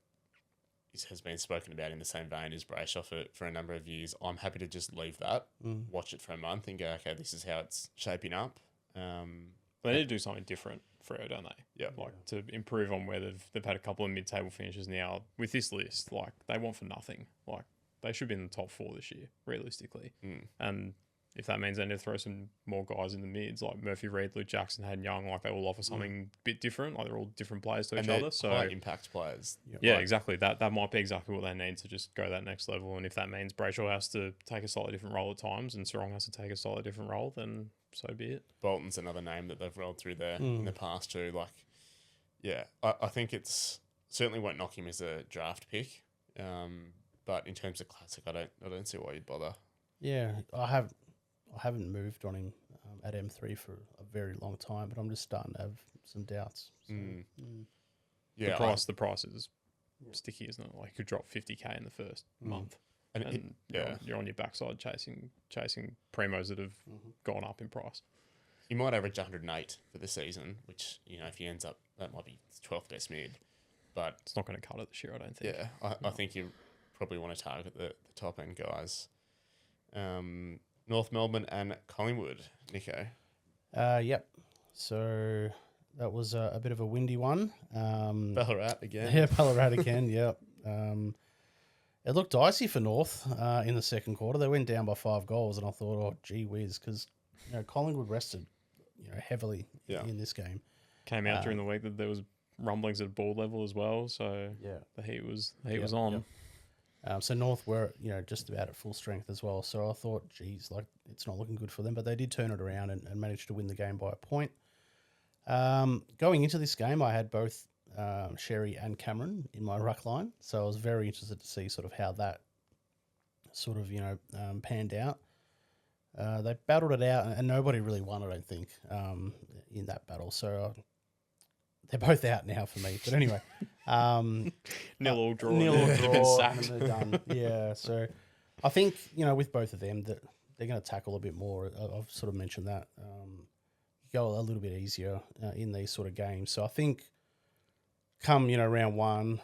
has been spoken about in the same vein as Brayshaw for a number of years. I'm happy to just leave that, watch it for a month, and go, okay, this is how it's shaping up. They need to do something different, Freo, don't they? Yeah. Like to improve on where they've had a couple of mid-table finishes now. With this list, like they want for nothing. Like they should be in the top 4 this year, realistically. And if that means they need to throw some more guys in the mids, like Murphy Reid, Luke Jackson, Hayden Young, like they all offer something a bit different. Like they're all different players to each other. So high impact players. Yeah, exactly. That might be exactly what they need to just go that next level. And if that means Brayshaw has to take a slightly different role at times and Sarong has to take a slightly different role, then so be it. Bolton's another name that they've rolled through there in the past too. Like, I think it's certainly won't knock him as a draft pick. But in terms of Classic, I don't see why you'd bother. Yeah, I haven't moved on him at M3 for a very long time, but I'm just starting to have some doubts. So, Yeah, the price is sticky, isn't it? Like you could drop 50k in the first month, and you're on your backside chasing primos that have gone up in price. He might average 108 for the season, which if he ends up, that might be 12th best mid, but it's not going to cut it this year, I don't think. Yeah, I think you probably want to target the top end guys. North Melbourne and Collingwood, Nico. Yep. So that was a bit of a windy one. Ballarat again. Yeah, Ballarat again. Yep. It looked dicey for North in the second quarter. They went down by 5 goals, and I thought, oh, gee whiz, because Collingwood rested heavily in this game. Came out during the week that there was rumblings at board level as well, so the heat was on. Yep. So North were just about at full strength as well. So I thought, geez, like it's not looking good for them, but they did turn it around and managed to win the game by a point. Going into this game, I had both Xerri and Cameron in my ruck line, so I was very interested to see sort of how that sort of panned out. They battled it out, and nobody really won, I don't think, in that battle. So they're both out now for me. But anyway, nil all draw. They've been sacked. And they're done. Yeah. So I think with both of them that they're going to tackle a bit more. I've sort of mentioned that. Go a little bit easier in these sort of games. So I think come round one,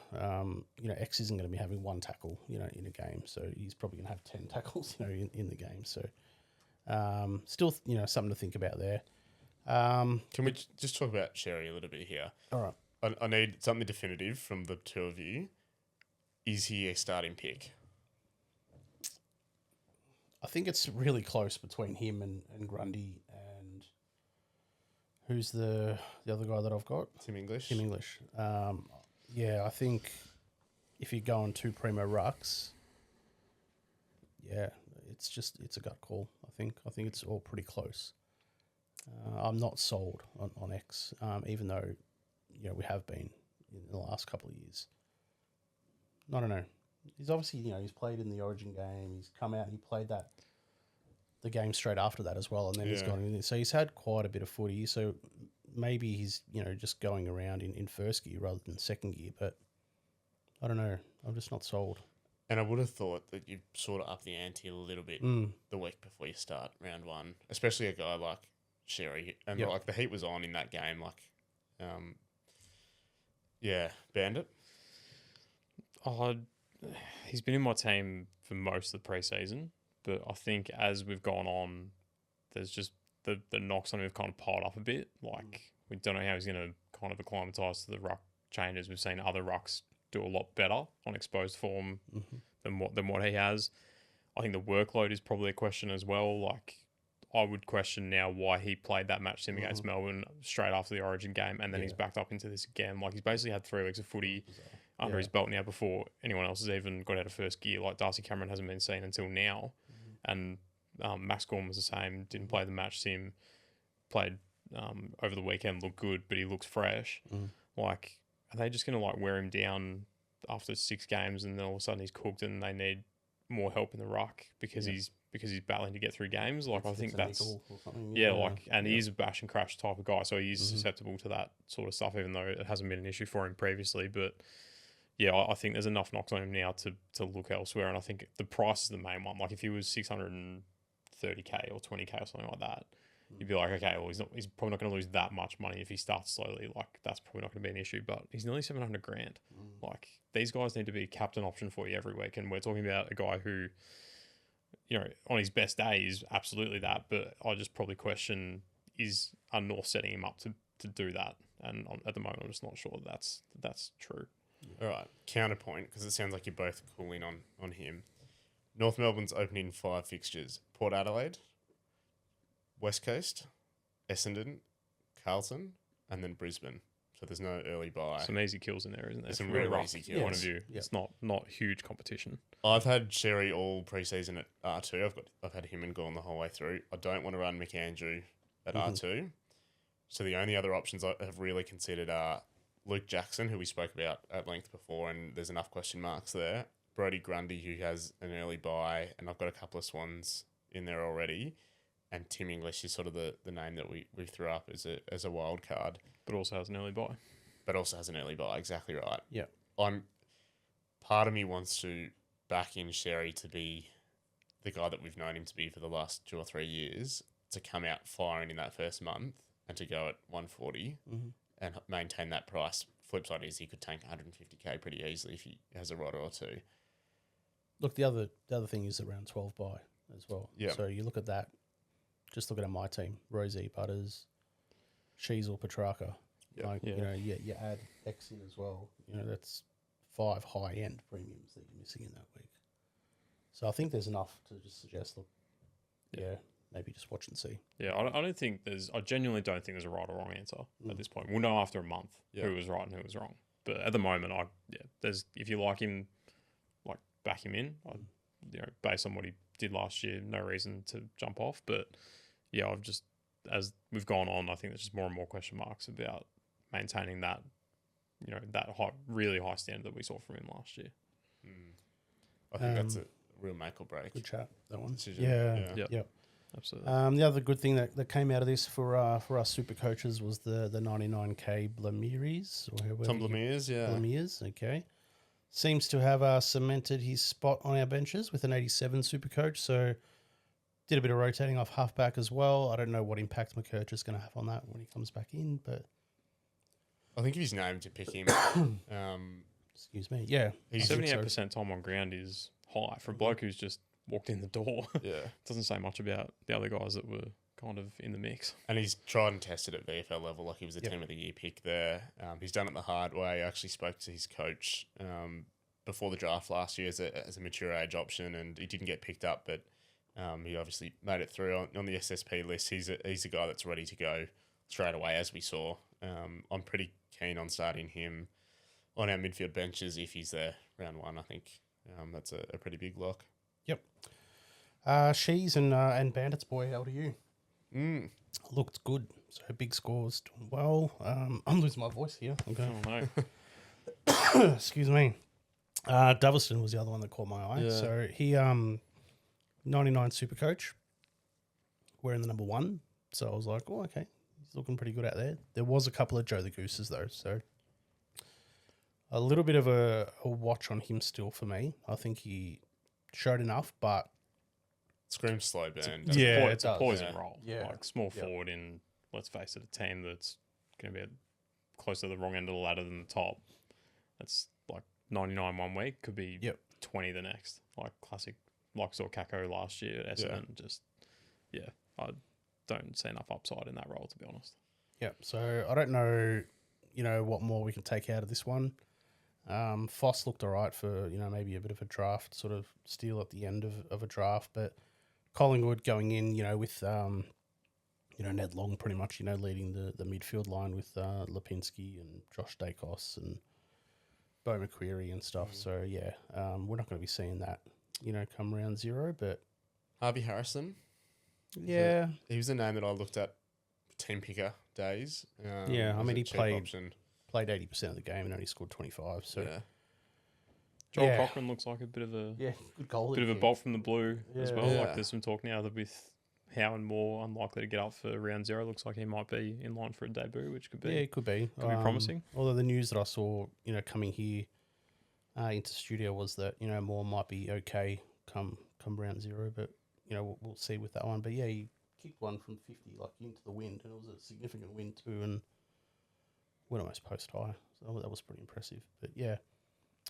X isn't going to be having one tackle in a game. So he's probably going to have 10 tackles in the game. So still something to think about there. Can we just talk about Xerri a little bit here? All right. I need something definitive from the two of you. Is he a starting pick? I think it's really close between him and Grundy and who's the other guy that I've got? Tim English. I think if you're going two primo rucks, it's a gut call. I think it's all pretty close. I'm not sold on X, even though we have been in the last couple of years. I don't know. He's obviously he's played in the Origin game. He's come out and he played the game straight after that as well, and then he's gone in. So he's had quite a bit of footy. So maybe he's just going around in first gear rather than second gear. But I don't know. I'm just not sold. And I would have thought that you'd sort of up the ante a little bit the week before you start round one, especially a guy like Xerri. And like the heat was on in that game. Like, Bandit. He's been in my team for most of the preseason, but I think as we've gone on, there's just the knocks on him have kind of piled up a bit. Like, we don't know how he's going to kind of acclimatise to the ruck changes. We've seen other rucks do a lot better on exposed form than what he has. I think the workload is probably a question as well. Like, I would question now why he played that match sim against Melbourne straight after the Origin game, and then he's backed up into this again. Like, he's basically had 3 weeks of footy under his belt now before anyone else has even got out of first gear. Like, Darcy Cameron hasn't been seen until now, and Max Gorman was the same. Didn't play the match sim. Played over the weekend, looked good, but he looks fresh. Like, are they just going to wear him down after 6 games, and then all of a sudden he's cooked, and they need more help in the ruck because he's battling to get through games? Like, I think that's and he is a bash and crash type of guy, so he is susceptible to that sort of stuff, even though it hasn't been an issue for him previously. But I think there's enough knocks on him now to look elsewhere, and I think the price is the main one. Like, if he was 630k or 20k or something like that, you'd be like, okay, well, he's probably not going to lose that much money if he starts slowly. Like, that's probably not going to be an issue, but he's nearly 700 grand. Like, these guys need to be a captain option for you every week, and we're talking about a guy who, on his best day is absolutely that, but I just probably question, are North setting him up to do that? And at the moment, I'm just not sure that's true. All right, counterpoint, because it sounds like you're both cooling on him. North Melbourne's opening 5 fixtures: Port Adelaide, West Coast, Essendon, Carlton, and then Brisbane. So there's no early bye. Some easy kills in there, isn't there? There's some really easy kills. Point of view. It's not huge competition. I've had Xerri all preseason at R2. I've had him and Gorn the whole way through. I don't want to run McAndrew at R2. So the only other options I have really considered are Luke Jackson, who we spoke about at length before, and there's enough question marks there. Brodie Grundy, who has an early bye, and I've got a couple of Swans in there already. And Tim English is sort of the name that we threw up as a wild card. But also has an early bye. Exactly right. Yeah. Part of me wants to back in Xerri to be the guy that we've known him to be for the last 2 or 3 years, to come out firing in that first month and to go at 140 and maintain that price. Flip side is he could tank 150k pretty easily if he has a rider or two. Look, the other thing is around 12 bye as well. Yeah. So you look at that. Just looking at my team: Rosie, Butters, Sheasel, Petrarca. Yep. You add X in as well. That's 5 high-end premiums that you're missing in that week. So I think there's enough to just suggest, look, maybe just watch and see. Yeah, I don't think I genuinely don't think there's a right or wrong answer at this point. We'll know after a month who was right and who was wrong. But at the moment, if you like him, like back him in. Based on what he did last year, no reason to jump off. But yeah, as we've gone on, I think there's just more and more question marks about maintaining that, that really high standard that we saw from him last year. I think that's a real make or break. Good chat, that one. Decision. Yeah. Absolutely. The other good thing that came out of this for our super coaches was the 99K Blamires. Tom Blamires, Blamires, okay. Seems to have cemented his spot on our benches with an 87 super coach. So did a bit of rotating off halfback as well. I don't know what impact McKerch is going to have on that when he comes back in, but I think if he's named to pick him, excuse me, yeah, 78% time on ground is high for a bloke who's just walked in the door. Yeah, doesn't say much about the other guys that were kind of in the mix. And he's tried and tested at VFL level, like he was a team of the year pick there. He's done it the hard way. I actually spoke to his coach before the draft last year as a mature age option, and he didn't get picked up, but he obviously made it through on the SSP list. He's a guy that's ready to go straight away, as we saw. I'm pretty keen on starting him on our midfield benches if he's there round one. I think that's a pretty big lock. Yep. Shees and Bandits boy, how do you? Looked good. So big scores, doing well. I'm losing my voice here. Okay. Oh no. Excuse me. Doverston was the other one that caught my eye. Yeah. So he 99 Supercoach. We're in the number 1. So I was like, oh, okay. He's looking pretty good out there. There was a couple of Joe the Gooses though. So a little bit of a watch on him still for me. I think he showed enough, but Screams slow burn. It's a poison role. Yeah. Like small forward in, let's face it, a team that's going to be closer to the wrong end of the ladder than the top. That's like 99 one week, could be 20 the next. Like classic, like saw Kako last year at Essendon. I don't see enough upside in that role, to be honest. Yeah, so I don't know, what more we can take out of this one. Foss looked all right for, maybe a bit of a draft sort of steal at the end of a draft, but Collingwood going in, with, Ned Long pretty much, leading the midfield line with Lipinski and Josh Dacos and Bo McQuarrie and stuff. So, we're not going to be seeing that, come round 0, but... Harvey Harrison. Yeah. He was a name that I looked at team picker days. I mean, he played option. 80% of the game and only scored 25. So Joel Cochran looks like a bit of a good goal. Bit of a bolt from the blue as well. Yeah. Like there's some talk now that with Howe and Moore unlikely to get up for round 0, looks like he might be in line for a debut, which could be it could be promising. Although the news that I saw, coming here into studio was that Moore might be okay come round 0, but we'll see with that one. But yeah, he kicked one from 50 like into the wind, and it was a significant wind too, and went almost post high. So that was pretty impressive. But yeah,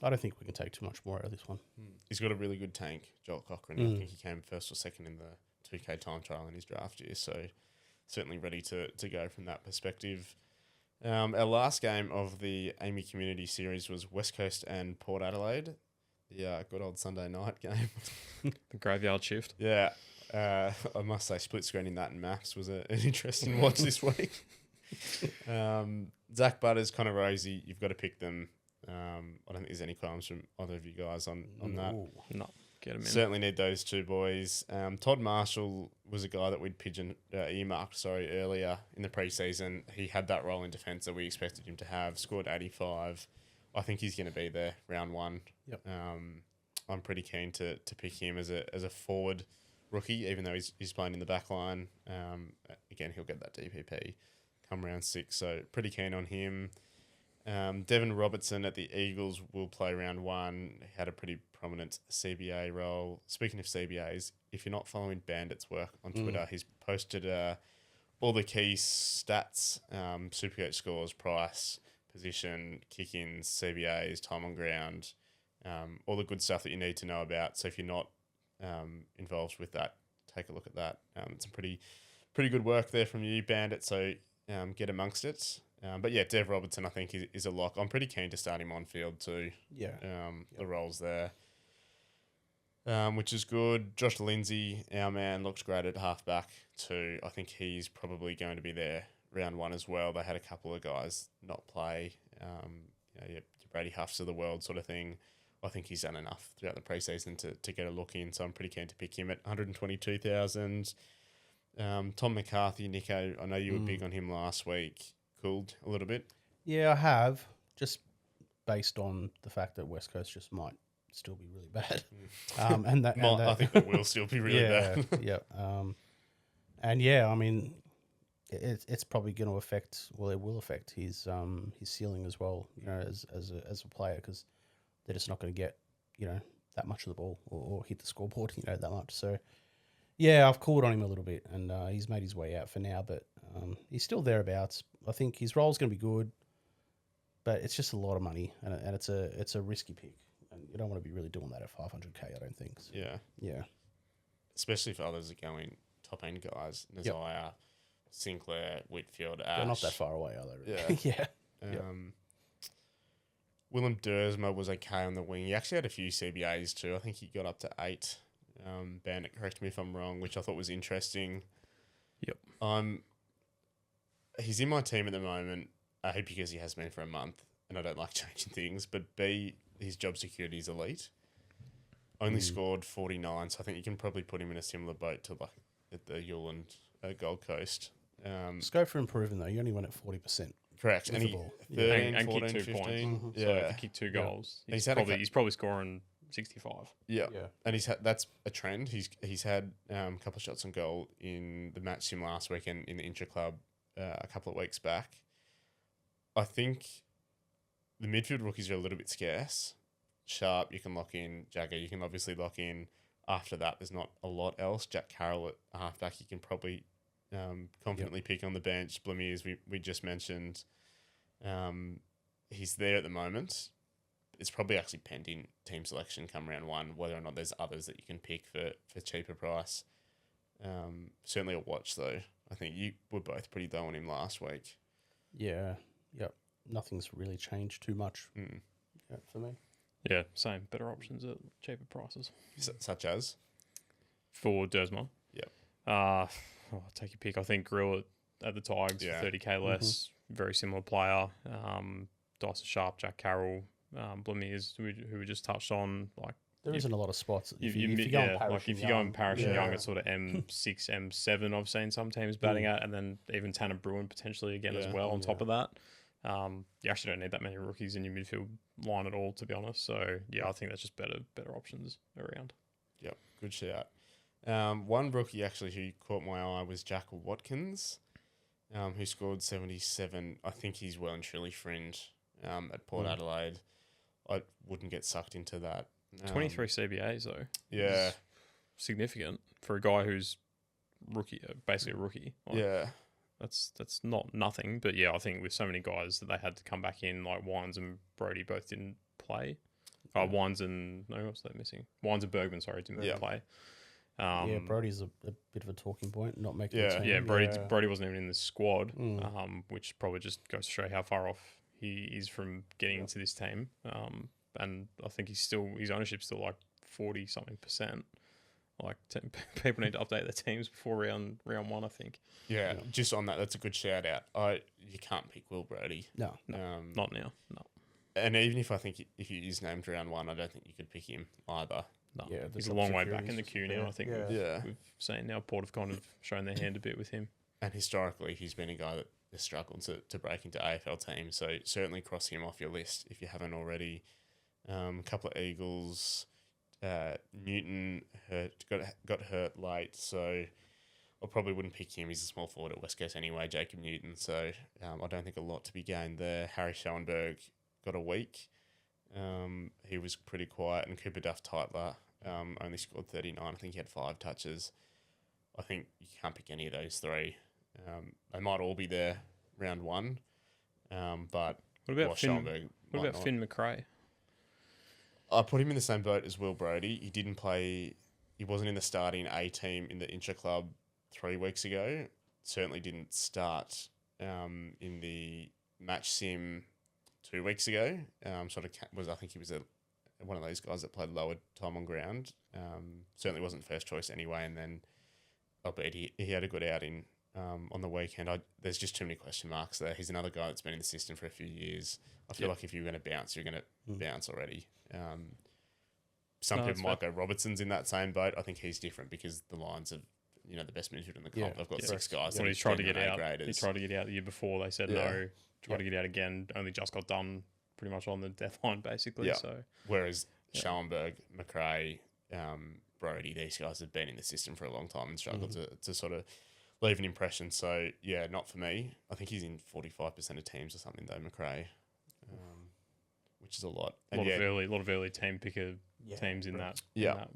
I don't think we can take too much more out of this one. He's got a really good tank, Joel Cochran. I think he came first or second in the 2K time trial in his draft year, so certainly ready to go from that perspective. Our last game of the AAMI Community Series was West Coast and Port Adelaide, the good old Sunday night game. The graveyard shift. Yeah, I must say split screening that and Max was an interesting watch this week. Zach Butters, Connor Rosie, you've got to pick them. I don't think there's any qualms from either of you guys on that. No, get him in. Certainly need those two boys. Todd Marshall was a guy that we'd earmarked earlier in the preseason. He had that role in defence that we expected him to have. Scored 85. I think he's going to be there round 1. Yep. I'm pretty keen to pick him as a forward rookie, even though he's playing in the back line. Again, he'll get that DPP come round 6, so pretty keen on him. Devon Robertson at the Eagles will play round 1. He had a pretty prominent CBA role. Speaking of CBAs, if you're not following Bandit's work on Twitter, he's posted all the key stats, Supercoach scores, price, position, kick-ins, CBAs, time on ground, all the good stuff that you need to know about. So if you're not involved with that, take a look at that. It's some pretty good work there from you, Bandit, so get amongst it. But yeah, Dev Robertson I think is a lock. I'm pretty keen to start him on field too. Yeah. The roles there. which is good. Josh Lindsay, our man, looks great at halfback too. I think he's probably going to be there round 1 as well. They had a couple of guys not play, your Brady Huffs of the world sort of thing. I think he's done enough throughout the preseason to get a look in, so I'm pretty keen to pick him at 122,000. Tom McCarthy, Nico, I know you were big on him last week. Cooled a little bit. Yeah, I have, just based on the fact that West Coast just might still be really bad. I think they will still be really bad. Yeah. And yeah, I mean, it's probably going to affect. Well, it will affect his ceiling as well. You know, as a player, because they're just not going to get that much of the ball or hit the scoreboard that much. So yeah, I've called on him a little bit, and he's made his way out for now, but he's still thereabouts. I think his role's going to be good, but it's just a lot of money, and it's a risky pick, and you don't want to be really doing that at 500k. I don't think. So. Yeah. Especially if others are going top end guys, Nazaya, Sinclair, Whitfield, Ash. They're not that far away, are they? Really? Yeah. Willem Dersma was okay on the wing. He actually had a few CBAs too. I think he got up to 8. Bandit, correct me if I'm wrong, which I thought was interesting. Yep. He's in my team at the moment, A, because he has been for a month, and I don't like changing things, but B, his job security is elite. Only scored 49, so I think you can probably put him in a similar boat to like at the Yule and Gold Coast. Scope for improving though. You only went at 40%. Correct. With And the he ball. 13, and 14, kicked 2 15. points. Yeah. So if he kicked 2 goals, He's had he's probably scoring 65. Yeah. Yeah. And that's a trend. He's had a couple of shots on goal in the match sim last week and in the intra-club a couple of weeks back. I think the midfield rookies are a little bit scarce. Sharp, you can lock in. Jagger, you can obviously lock in. After that, there's not a lot else. Jack Carroll at halfback, you can probably confidently pick on the bench. Blamires, we just mentioned. He's there at the moment. It's probably actually pending team selection come round 1, whether or not there's others that you can pick for cheaper price. Certainly a watch, though. I think you were both pretty low on him last week. Yeah. Yep. Nothing's really changed too much for me. Yeah, same. Better options at cheaper prices. Such as? For Dersma. Yep. Take your pick. I think Grill at the Tigers for 30k less. Very similar player. Dyson Sharp, Jack Carroll, Blamires, who we just touched on. Like there isn't a lot of spots. If you go in Parish and Young, it's sort of M6, M7. I've seen some teams batting at, and then even Tanner Bruin potentially again as well. On top of that, you actually don't need that many rookies in your midfield line at all, to be honest. So yeah, I think that's just better options around. Yep, good shout. One rookie actually who caught my eye was Jack Watkins, who scored 77. I think he's well and truly fringe at Port Adelaide. I wouldn't get sucked into that. 23 CBAs though. Yeah, significant for a guy who's rookie, basically a rookie. That's not nothing, but yeah, I think with so many guys that they had to come back in, like Wines and Brody both didn't play. Wines and what's that missing? Wines and Bergman, sorry, didn't play. Brody's a bit of a talking point, not making the team. Yeah, Brody wasn't even in the squad, which probably just goes to show how far off he is from getting into this team. And I think his ownership's still like 40-something%. Like people need to update their teams before round 1, I think. Yeah, just on that, that's a good shout out. You can't pick Will Brody. No, not now. No. And even if he is named round 1, I don't think you could pick him either. No, he's a long way back in the queue now. I think we've seen now Port have kind of shown their hand a bit with him. And historically, he's been a guy that has struggled to break into AFL teams. So certainly cross him off your list if you haven't already. A couple of Eagles. Newton got hurt late, so I probably wouldn't pick him. He's a small forward at West Coast anyway, Jacob Newton. So I don't think a lot to be gained there. Harry Schoenberg got a week. He was pretty quiet, and Cooper Duff-Tytler only scored 39. I think he had 5 touches. I think you can't pick any of those 3. They might all be there round 1, but what about Finn McRae? I put him in the same boat as Will Brody. He didn't play. He wasn't in the starting A team in the intra-club 3 weeks ago. Certainly didn't start in the match sim 2 weeks ago. I think he was a one of those guys that played lower time on ground. Certainly wasn't first choice anyway, and then albeit he had a good outing on the weekend. There's just too many question marks there. He's another guy that's been in the system for a few years. I feel like if you're going to bounce, you're going to bounce already. Some people might go Robertson's in that same boat. I think he's different because the Lions have, the best midfield in the comp. They've got 6 guys. When he's tried to get out, he tried to get out the year before. They said no. Tried to get out again. Only just got done pretty much on the deadline, basically. Yeah. So whereas Schellenberg, McRae, Brody, these guys have been in the system for a long time and struggled to sort of leave an impression. So yeah, not for me. I think he's in 45% of teams or something though, McRae, which is a lot. A lot of early team picker teams in that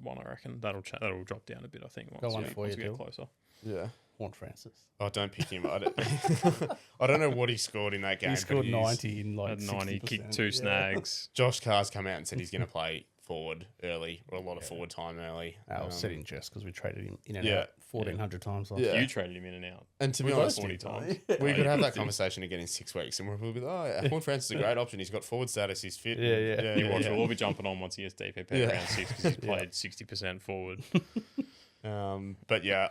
one. I reckon that'll drop down a bit. I think once we get closer. Yeah. Want Francis? Oh, don't pick him. I don't know what he scored in that game. He scored 90 in like 90, kicked 2 snags. Josh Carr's come out and said he's going to play forward early, or a lot of forward time early. I was sitting just because we traded him in and out 1,400 times. You traded him in and out. And to be honest, 40 times. We could have that conversation again in 6 weeks, and we'll be like, Horn Francis is a great option. He's got forward status. He's fit. You watch. We'll all be jumping on once he gets DPP around 6 because he's played 60% forward. But yeah,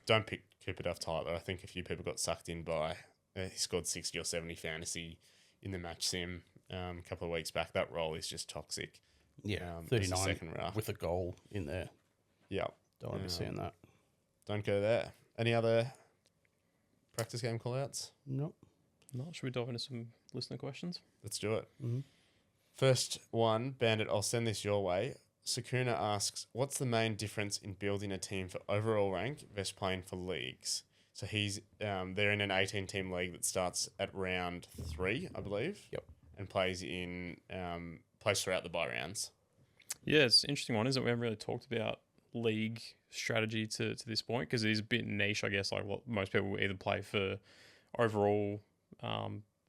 don't pick Cooper Duff Tyler. I think a few people got sucked in by he scored 60 or 70 fantasy in the match sim a couple of weeks back. That role is just toxic. Yeah, 39 with a goal in there. Yeah. Don't understand that. Don't go there. Any other practice game call-outs? Nope. No, should we dive into some listener questions? Let's do it. Mm-hmm. First one, Bandit, I'll send this your way. Sakuna asks, what's the main difference in building a team for overall rank versus playing for leagues? So they're in an 18-team league that starts at round 3, I believe. Yep. And plays throughout the bye rounds. Yeah, it's an interesting one, isn't it? We haven't really talked about league strategy to this point because it is a bit niche, I guess. Like most people will either play for overall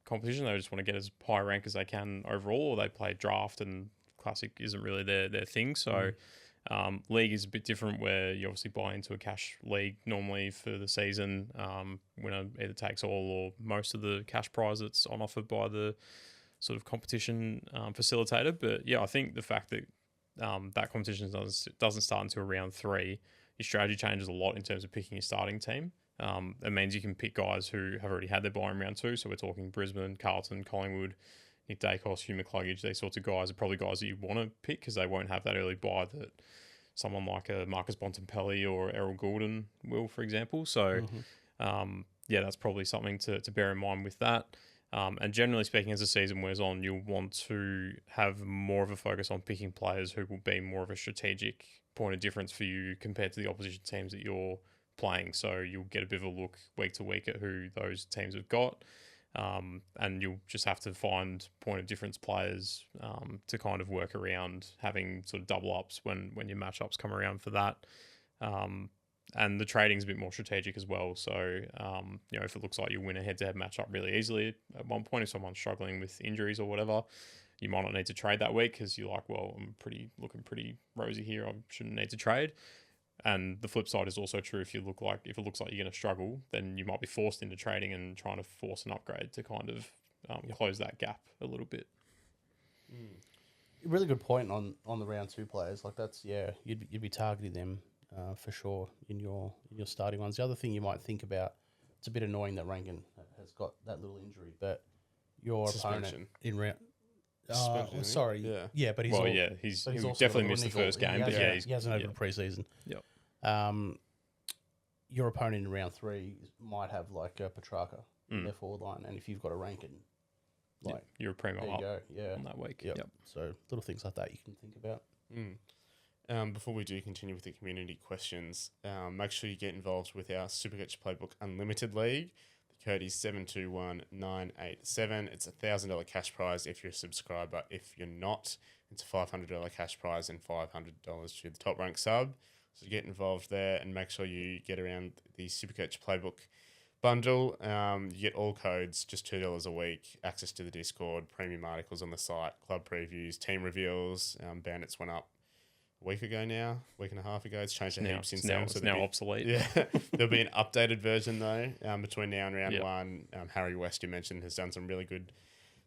competition, they just want to get as high rank as they can overall, or they play draft, and Classic isn't really their thing. So league is a bit different, where you obviously buy into a cash league normally for the season. Winner either takes all or most of the cash prize that's on offer by the sort of competition facilitator. But yeah, I think the fact that that competition doesn't start until round 3, your strategy changes a lot in terms of picking your starting team. It means you can pick guys who have already had their bye in round 2. So we're talking Brisbane, Carlton, Collingwood, Nick Dacos, Hugh McCluggage. These sorts of guys are probably guys that you want to pick because they won't have that early bye that someone like a Marcus Bontempelli or Errol Goulden will, for example. So that's probably something to bear in mind with that. And generally speaking, as the season wears on, you'll want to have more of a focus on picking players who will be more of a strategic point of difference for you compared to the opposition teams that you're playing. So you'll get a bit of a look week to week at who those teams have got. And you'll just have to find point of difference players to kind of work around having sort of double ups when your matchups come around for that. And the trading's a bit more strategic as well. So, if it looks like you win a head-to-head matchup really easily at one point, if someone's struggling with injuries or whatever, you might not need to trade that week because you're like, well, I'm looking pretty rosy here. I shouldn't need to trade. And the flip side is also true. If it looks like you're going to struggle, then you might be forced into trading and trying to force an upgrade to kind of close that gap a little bit. Really good point on the round 2 players. Like that's you'd be targeting them for sure in your starting ones. The other thing you might think about, it's a bit annoying that Rankin has got that little injury, but your opponent in round. Sorry. Yeah, but he's definitely missed the first game. He hasn't over the preseason. Yep. Your opponent in round 3 might have like a Petrarca in their forward line, and if you've got a Rankin, you're a primo there up you go. on that week. Yep. So little things like that you can think about. Before we do continue with the community questions, make sure you get involved with our Supercoach Playbook Unlimited League. The code is 721987. It's a $1,000 cash prize if you're a subscriber. If you're not, it's a $500 cash prize and $500 to the top rank sub. So get involved there and make sure you get around the Supercoach Playbook bundle. You get all codes, just $2 a week, access to the Discord, premium articles on the site, club previews, team reveals. Bandits went up a week and a half ago. It's changed a heap since then. It's now obsolete. Yeah. There'll be an updated version though, between now and round 1. Harry West, you mentioned, has done some really good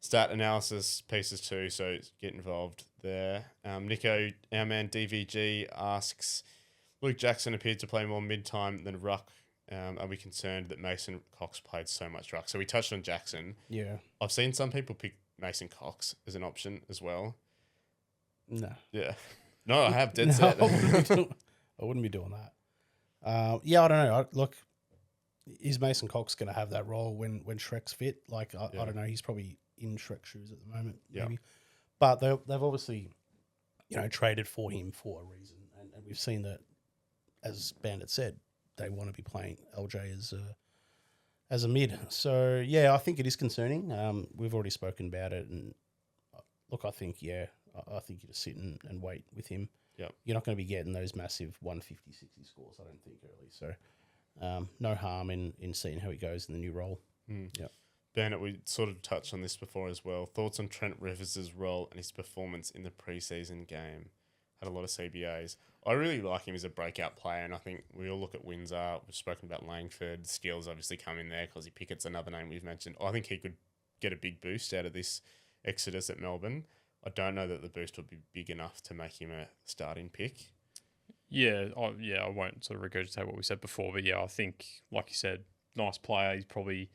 stat analysis pieces too, so get involved there. Nico, our man DVG, asks, Luke Jackson appeared to play more mid-time than ruck. Are we concerned that Mason Cox played so much ruck? So we touched on Jackson. Yeah. I've seen some people pick Mason Cox as an option as well. No. Yeah. No, I have dead set. I wouldn't be doing that. Yeah, I don't know. Look, is Mason Cox going to have that role when Shrek's fit? Like, I don't know. He's probably in Shrek's shoes at the moment, maybe. But they've obviously, traded for him for a reason. And we've seen that, as Bandit said, they want to be playing LJ as a mid. So, yeah, I think it is concerning. We've already spoken about it. And, look, I think you just sit and wait with him. Yep. You're not going to be getting those massive 150, 60 scores, I don't think, early. So, no harm in seeing how he goes in the new role. Yeah. Bandit, we sort of touched on this before as well. Thoughts on Trent Rivers' role and his performance in the preseason game? Had a lot of CBAs. I really like him as a breakout player, and I think we all look at Windsor. We've spoken about Langford. Skills obviously come in there because Pickett's another name we've mentioned. I think he could get a big boost out of this exodus at Melbourne. I don't know that the boost would be big enough to make him a starting pick. Yeah, I won't sort of regurgitate what we said before, but yeah, I think, like you said, nice player. He's probably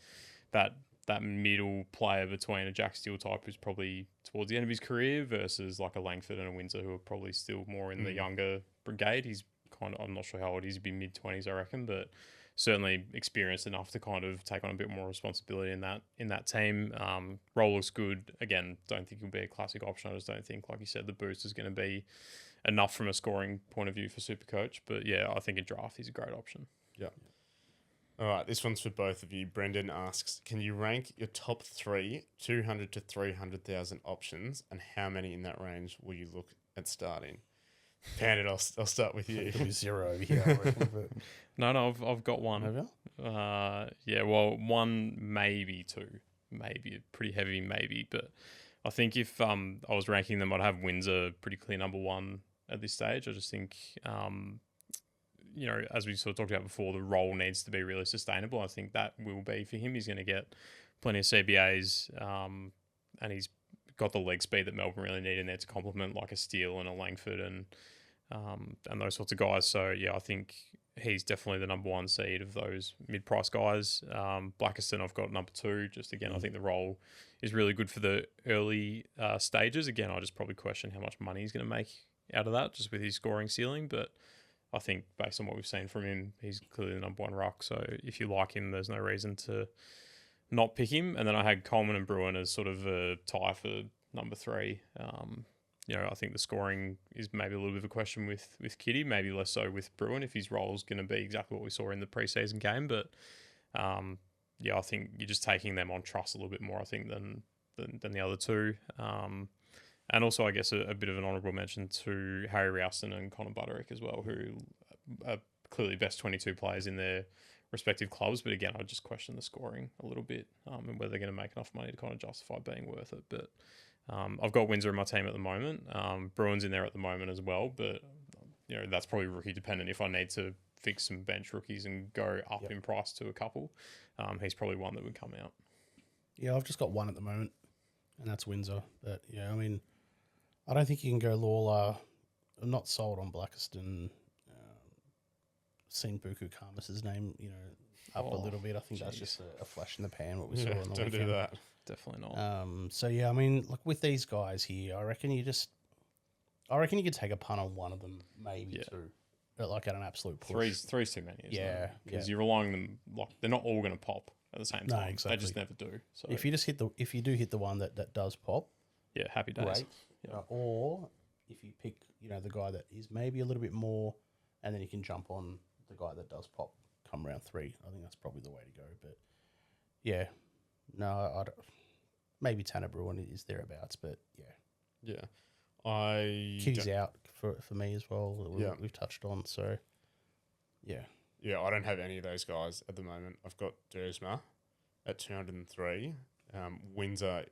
that middle player between a Jack Steele type who's probably towards the end of his career versus like a Langford and a Windsor who are probably still more in the younger brigade. He's I'm not sure how old he is, he'd be mid-20s, I reckon, but certainly experienced enough to kind of take on a bit more responsibility in that team. Role looks good. Again, don't think he'll be a classic option. I just don't think, like you said, the boost is going to be enough from a scoring point of view for Supercoach. But yeah, I think in draft he's a great option. Yeah. All right, this one's for both of you. Brendan asks, can you rank your top 3 200 to 300,000 options, and how many in that range will you look at starting? Bandit, I'll start with you. It'll be 0 over here, I reckon, but... No, I've got one. Have you? Yeah, well, 1, maybe 2. Maybe, pretty heavy maybe. But I think if I was ranking them, I'd have Windsor pretty clear number 1 at this stage. I just think, as we sort of talked about before, the role needs to be really sustainable. I think that will be for him. He's going to get plenty of CBAs, and he's got the leg speed that Melbourne really need in there to complement like a Steele and a Langford and those sorts of guys. So, yeah, I think he's definitely the number 1 seed of those mid-price guys. Blackiston, I've got number 2. Just again, I think the role is really good for the early stages. Again, I just probably question how much money he's going to make out of that just with his scoring ceiling. But I think based on what we've seen from him, he's clearly the number 1 ruck. So if you like him, there's no reason to not pick him. And then I had Coleman and Bruin as sort of a tie for number 3. I think the scoring is maybe a little bit of a question with Kitty, maybe less so with Bruin if his role is going to be exactly what we saw in the preseason game. But I think you're just taking them on trust a little bit more, I think, than the other 2. And also, I guess, a bit of an honourable mention to Harry Ralston and Connor Butterick as well, who are clearly best 22 players in their respective clubs. But again, I just question the scoring a little bit and whether they're going to make enough money to kind of justify being worth it. But I've got Windsor in my team at the moment. Bruins in there at the moment as well. But, that's probably rookie dependent. If I need to fix some bench rookies and go up in price to a couple, he's probably one that would come out. Yeah, I've just got 1 at the moment, and that's Windsor. But, yeah, I mean, I don't think you can go Lawler. I'm not sold on Blackiston. Seen Buku Karmas's name, up a little bit. I think that's just a flash in the pan, what we saw on the Don't weekend. do that. Definitely not. So, yeah, I mean, like with these guys here, I reckon you could take a punt on one of them, maybe 2. But like at an absolute push. Three's too many, isn't it? Because you're relying on them, like, they're not all going to pop at the same time. No, exactly. They just never do. So if you do hit the one that does pop, yeah, happy days. Great. Yeah. Or if you pick, the guy that is maybe a little bit more, and then you can jump on the guy that does pop come round 3. I think that's probably the way to go. But yeah, no, I don't, maybe Tanner Bruin is thereabouts, but yeah. Yeah. Kitty's out for me as well. Yeah. We've touched on, so yeah. Yeah, I don't have any of those guys at the moment. I've got Dersma at 203. Windsor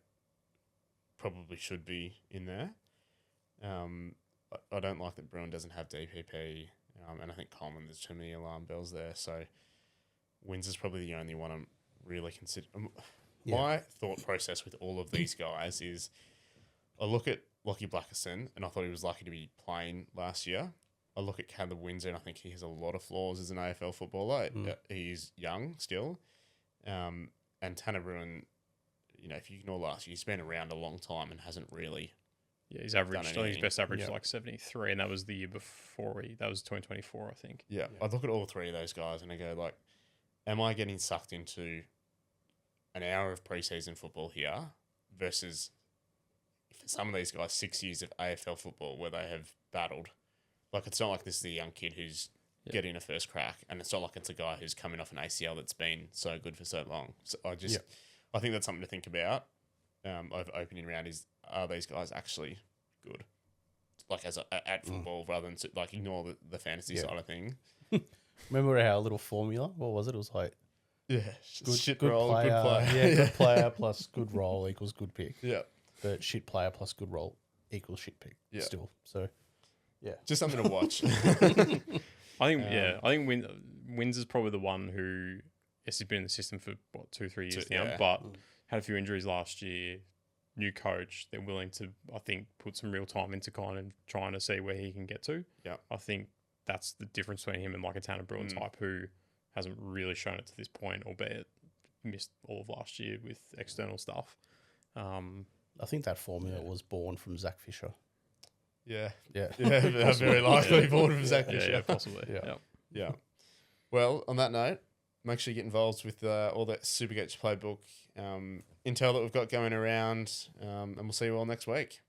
probably should be in there. I don't like that Bruin doesn't have DPP, and I think Coleman, there's too many alarm bells there. So Windsor's probably the only one I'm really considering. My thought process with all of these guys is I look at Lockie Blackerson, and I thought he was lucky to be playing last year. I look at Caleb Windsor, and I think he has a lot of flaws as an AFL footballer. He's young still. And Tanner Bruin, if you ignore last year, he's been around a long time and hasn't really. Yeah, he's averaged. I think his best average is like 73, and that was the year before. That was 2024, I think. Yeah, I look at all three of those guys and I go like, am I getting sucked into an hour of preseason football here versus for some of these guys 6 years of AFL football where they have battled? Like, it's not like this is a young kid who's getting a first crack, and it's not like it's a guy who's coming off an ACL that's been so good for so long. So I think that's something to think about over opening round is, are these guys actually good? Like, at football rather than like ignore the fantasy side of thing. Remember our little formula? What was it? It was like good role, player. Good player. Yeah, good player plus good role equals good pick. Yeah. But shit player plus good role equals shit pick. Yeah. Still. So, yeah. Just something to watch. I think Wins is probably the one who, yes, he's been in the system for 2-3 years now, but had a few injuries last year. New coach, they're willing to, I think, put some real time into kind of trying to see where he can get to. Yeah, I think that's the difference between him and like a Tanner Bruin type who hasn't really shown it to this point, albeit missed all of last year with external stuff. I think that formula was born from Zach Fisher. Yeah. Yeah. Very likely born from Zach Fisher. Yeah, possibly. Yeah. Well, on that note, make sure you get involved with all that Supercoach Playbook intel that we've got going around, and we'll see you all next week.